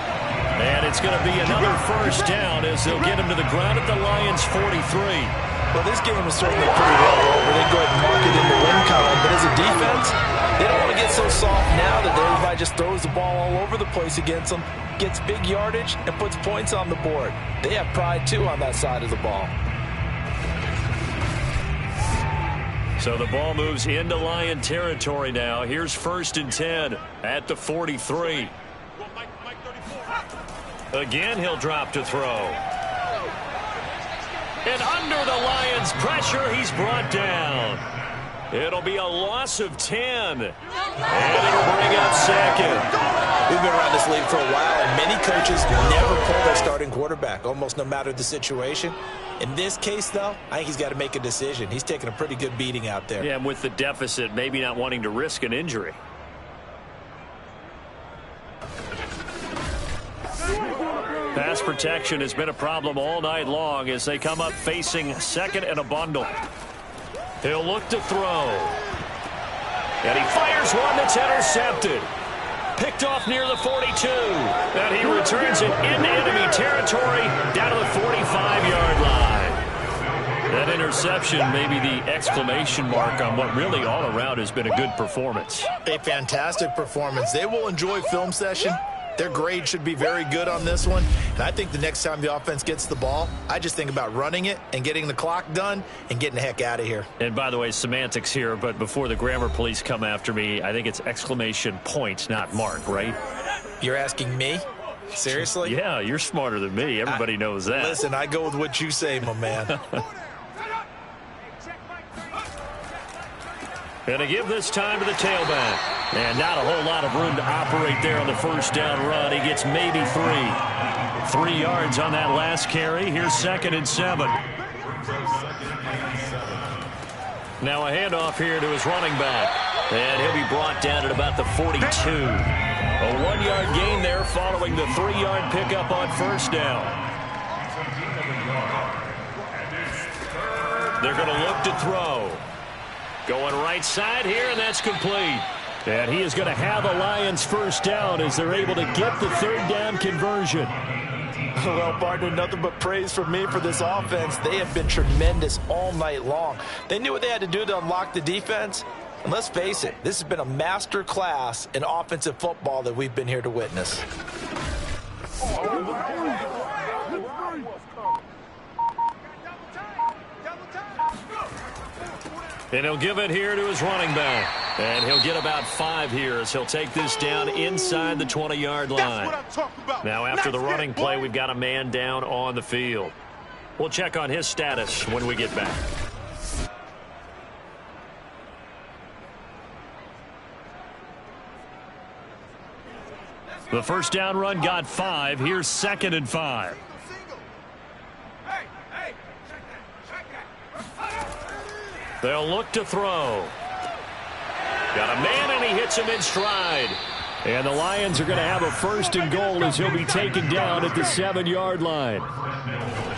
And it's going to be another first down as they'll get him to the ground at the Lions' 43. Well, this game was certainly pretty well over. They go ahead and mark it in the win column. But as a defense, they don't want to get so soft now that everybody just throws the ball all over the place against them, gets big yardage, and puts points on the board. They have pride, too, on that side of the ball. So the ball moves into Lion territory now. Here's 1st and 10 at the 43. Again, he'll drop to throw. And under the Lions' pressure, he's brought down. It'll be a loss of 10. And it'll bring up 2nd. We've been around this league for a while, and many coaches never pull their starting quarterback, almost no matter the situation. In this case, though, I think he's got to make a decision. He's taking a pretty good beating out there. Yeah, and with the deficit, maybe not wanting to risk an injury. Pass protection has been a problem all night long as they come up facing 2nd and a bundle. He'll look to throw. And he fires one that's intercepted. Picked off near the 42. And he returns it into enemy territory down to the 45-yard line. That interception may be the exclamation mark on what really all around has been a good performance. A fantastic performance. They will enjoy film session. Their grade should be very good on this one. And I think the next time the offense gets the ball, I just think about running it and getting the clock done and getting the heck out of here. And by the way, semantics here, but before the grammar police come after me, I think it's exclamation point, not mark, right? You're asking me? Seriously? Yeah, you're smarter than me. Everybody knows that. Listen, I go with what you say, my man. And to give this time to the tailback. And not a whole lot of room to operate there on the first down run. He gets maybe 3. 3 yards on that last carry. Here's 2nd and 7. Now a handoff here to his running back. And he'll be brought down at about the 42. A 1-yard gain there following the 3-yard pickup on first down. They're going to look to throw. Going right side here, and that's complete. And he is going to have the Lions first down as they're able to get the 3rd down conversion. Well, partner, nothing but praise from me for this offense. They have been tremendous all night long. They knew what they had to do to unlock the defense. And let's face it, this has been a master class in offensive football that we've been here to witness. And he'll give it here to his running back. And he'll get about 5 here as he'll take this down inside the 20-yard line. Now, after the running play, we've got a man down on the field. We'll check on his status when we get back. The first down run got 5. Here's 2nd and 5. They'll look to throw. Got a man, and he hits him in stride. And the Lions are going to have a 1st and goal as he'll be taken down at the 7-yard line.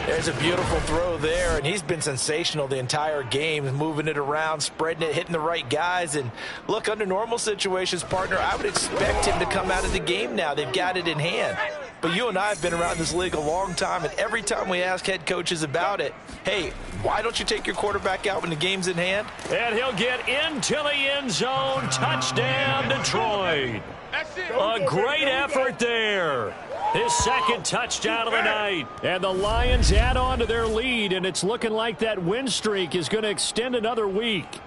There's a beautiful throw there, and he's been sensational the entire game, moving it around, spreading it, hitting the right guys. And look, under normal situations, partner, I would expect him to come out of the game now. They've got it in hand. But you and I have been around this league a long time, and every time we ask head coaches about it, hey, why don't you take your quarterback out when the game's in hand? And he'll get into the end zone. Touchdown, Detroit. A great effort there. His 2nd touchdown of the night. And the Lions add on to their lead, and it's looking like that win streak is going to extend another week.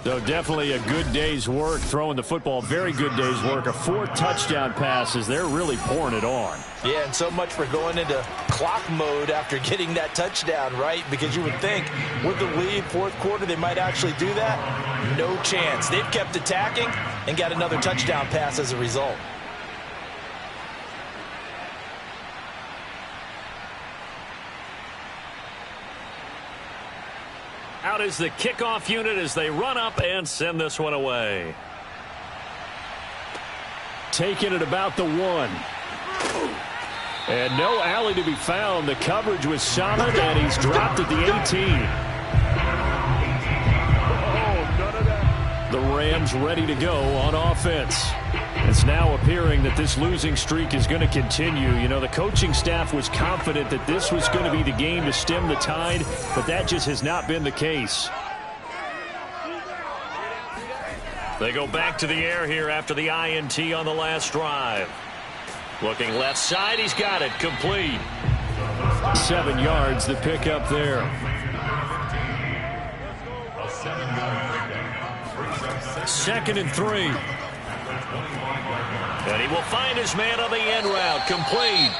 So definitely a good day's work throwing the football. Very good day's work. A 4 touchdown passes. They're really pouring it on. Yeah, and so much for going into clock mode after getting that touchdown, right? Because you would think with the lead, 4th quarter, they might actually do that. No chance. They've kept attacking and got another touchdown pass as a result. Out is the kickoff unit as they run up and send this one away. Taking it about the 1. And no alley to be found. The coverage was solid, and he's dropped at the 18. The Rams ready to go on offense. It's now appearing that this losing streak is going to continue. You know, the coaching staff was confident that this was going to be the game to stem the tide, but that just has not been the case. They go back to the air here after the INT on the last drive. Looking left side, he's got it, complete. 7 yards, the pickup there. 2nd and 3. And he will find his man on the end route, complete.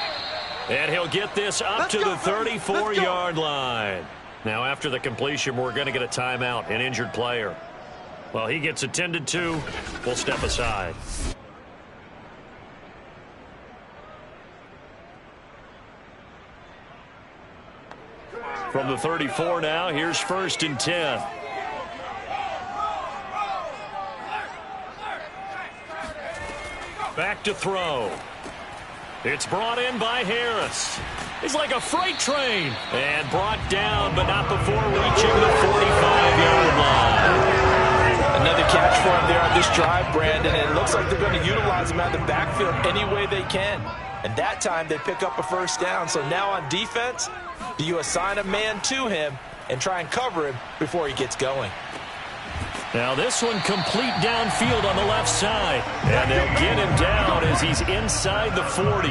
And he'll get this up to the 34-yard line. Now, after the completion, we're going to get a timeout, an injured player. Well, he gets attended to. We'll step aside. From the 34 now, here's 1st and 10. Back to throw. It's brought in by Harris. He's like a freight train. And brought down, but not before reaching the 45-yard line. Another catch for him there on this drive, Brandon. And it looks like they're going to utilize him out of the backfield any way they can. And that time they pick up a 1st down. So now on defense, do you assign a man to him and try and cover him before he gets going? Now this one complete downfield on the left side. And they'll get him down as he's inside the 40.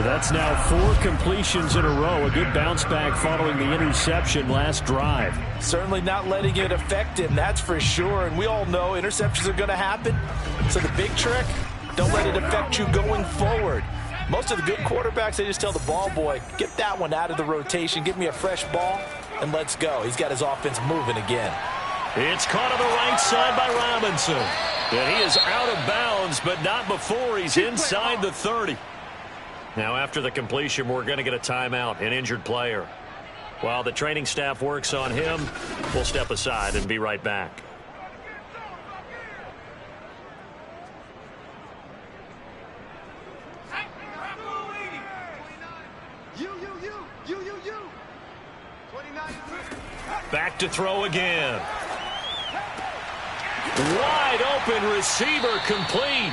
That's now 4 completions in a row. A good bounce back following the interception last drive. Certainly not letting it affect him, that's for sure. And we all know interceptions are going to happen. So the big trick, don't let it affect you going forward. Most of the good quarterbacks, they just tell the ball boy, get that one out of the rotation, give me a fresh ball, and let's go. He's got his offense moving again. It's caught on the right side by Robinson. And he is out of bounds, but not before he's inside the 30. Now, after the completion, we're going to get a timeout, an injured player. While the training staff works on him, we'll step aside and be right back. Back to throw again. Wide open receiver complete.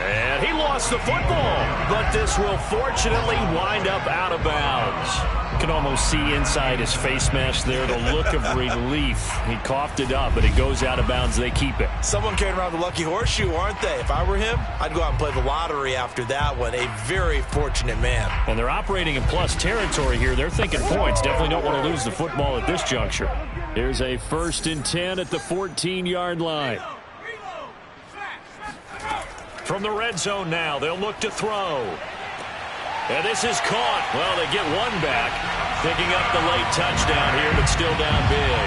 And he lost the football, but this will fortunately wind up out of bounds. You can almost see inside his face mask there the look of relief. He coughed it up, but it goes out of bounds. They keep it. Someone carrying around the lucky horseshoe, aren't they? If I were him, I'd go out and play the lottery after that one. A very fortunate man. And they're operating in plus territory here. They're thinking points. Definitely don't want to lose the football at this juncture. Here's a 1st and 10 at the 14-yard line. From the red zone now, they'll look to throw. And this is caught. Well, they get one back, picking up the late touchdown here, but still down big.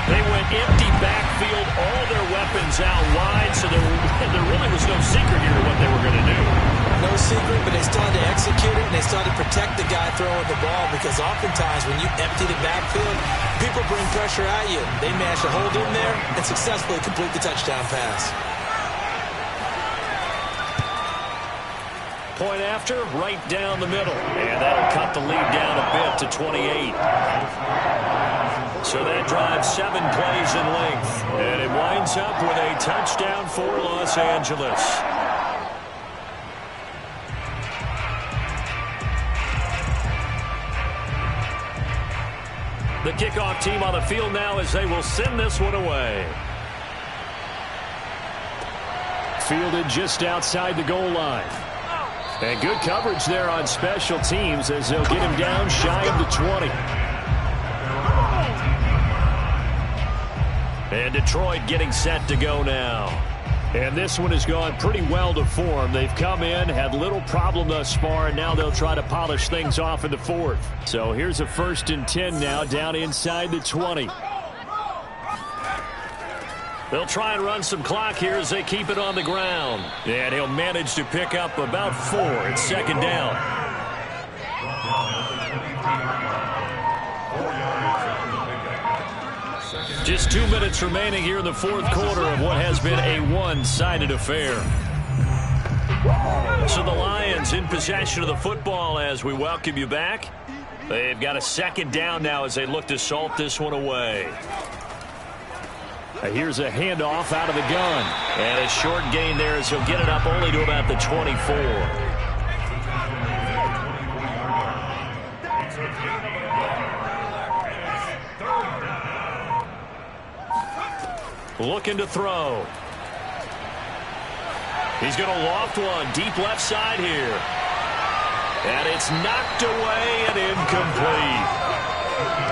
They went empty backfield, all their weapons out wide, so there really was no secret here to what they were going to do. No secret, but they still had to execute it, and they still had to protect the guy throwing the ball, because oftentimes when you empty the backfield, people bring pressure at you. They managed to hold in there and successfully complete the touchdown pass. Point after, right down the middle. And that'll cut the lead down a bit to 28. So that drives 7 plays in length. And it winds up with a touchdown for Los Angeles. The kickoff team on the field now as they will send this one away. Fielded just outside the goal line. And good coverage there on special teams as they'll get him down shy of the 20. And Detroit getting set to go now. And this one has gone pretty well to form. They've come in, had little problem thus far, and now they'll try to polish things off in the 4th. So here's a 1st and 10 now down inside the 20. They'll try and run some clock here as they keep it on the ground. And he'll manage to pick up about 4. It's 2nd down. Just 2 minutes remaining here in the 4th quarter of what has been a one-sided affair. So the Lions in possession of the football as we welcome you back. They've got a 2nd down now as they look to salt this one away. Here's a handoff out of the gun. And a short gain there as he'll get it up only to about the 24. Looking to throw. He's going to loft one deep left side here. And it's knocked away and incomplete.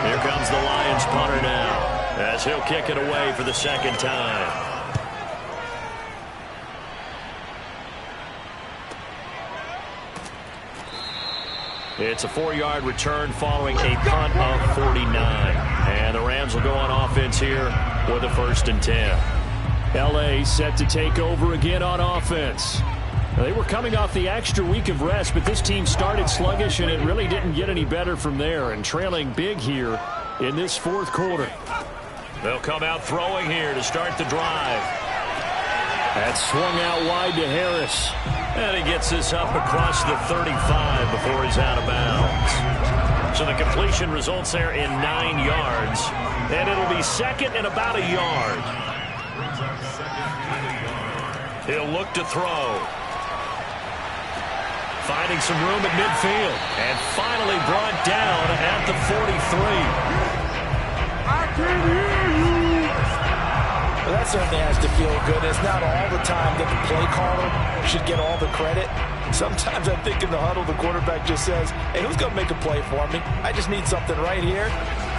Here comes the Lions punter now, as he'll kick it away for the 2nd time. It's a 4-yard return following a punt of 49. And the Rams will go on offense here with a 1st and 10. L.A. set to take over again on offense. They were coming off the extra week of rest, but this team started sluggish, and it really didn't get any better from there, and trailing big here in this 4th quarter. They'll come out throwing here to start the drive. That swung out wide to Harris. And he gets this up across the 35 before he's out of bounds. So the completion results there in 9 yards. And it'll be 2nd and about a yard. He'll look to throw. Finding some room at midfield. And finally brought down at the 43. I can hear you. Well, that certainly has to feel good. It's not all the time that the play caller should get all the credit. Sometimes I think in the huddle, the quarterback just says, hey, who's going to make a play for me? I just need something right here.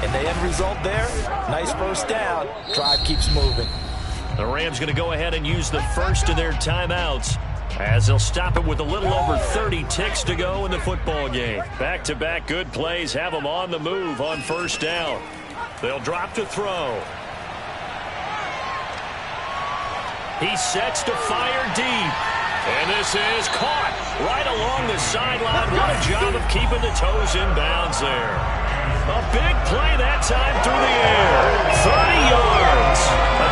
And the end result there, nice 1st down. Drive keeps moving. The Rams going to go ahead and use the first of their timeouts as they'll stop it with a little over 30 ticks to go in the football game. Back-to-back good plays have them on the move on 1st down. They'll drop to throw. He sets to fire deep. And this is caught right along the sideline. What a job of keeping the toes in bounds there. A big play that time through the air. 30 yards.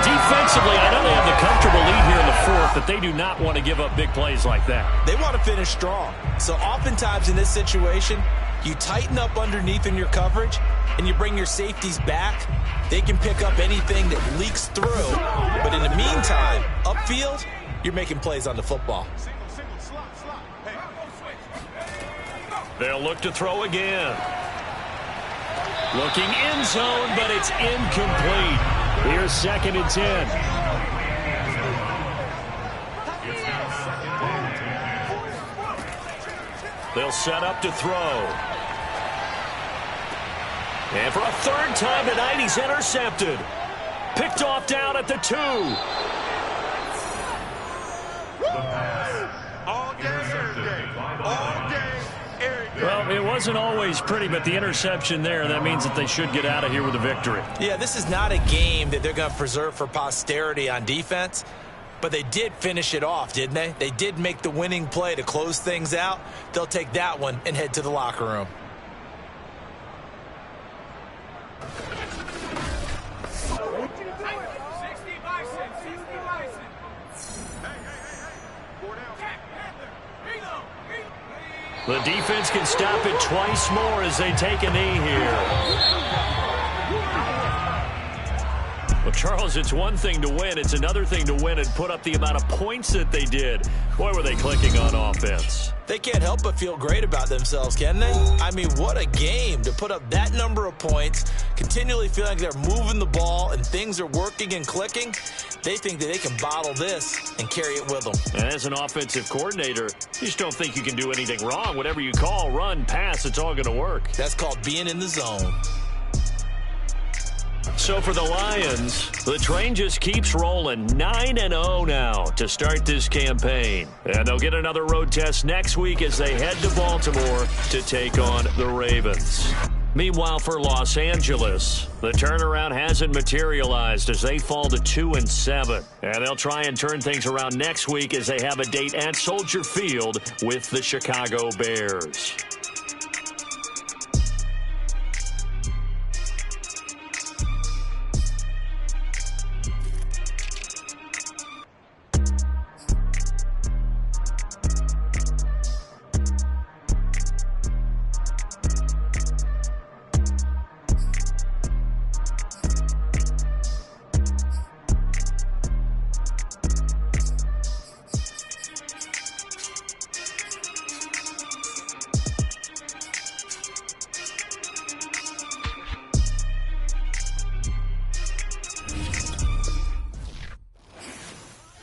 Defensively, I know they have the comfortable lead here in the 4th, but they do not want to give up big plays like that. They want to finish strong. So oftentimes in this situation, you tighten up underneath in your coverage, and you bring your safeties back. They can pick up anything that leaks through. But in the meantime, upfield, you're making plays on the football. They'll look to throw again. Looking end zone, but it's incomplete. Here's 2nd and 10. They'll set up to throw. And for a 3rd time tonight, he's intercepted. Picked off down at the 2. All day, every day. All day, every day. Well, it wasn't always pretty, but the interception there, that means that they should get out of here with a victory. Yeah, this is not a game that they're going to preserve for posterity on defense, but they did finish it off, didn't they? They did make the winning play to close things out. They'll take that one and head to the locker room. The defense can stop it twice more as they take a knee here. Well, Charles, it's one thing to win. It's another thing to win and put up the amount of points that they did. Boy, were they clicking on offense. They can't help but feel great about themselves, can they? I mean, what a game to put up that number of points, continually feeling like they're moving the ball and things are working and clicking. They think that they can bottle this and carry it with them. And as an offensive coordinator, you just don't think you can do anything wrong. Whatever you call, run, pass, it's all going to work. That's called being in the zone. So for the Lions, the train just keeps rolling. 9-0 now to start this campaign. And they'll get another road test next week as they head to Baltimore to take on the Ravens. Meanwhile, for Los Angeles, the turnaround hasn't materialized as they fall to 2-7. And they'll try and turn things around next week as they have a date at Soldier Field with the Chicago Bears.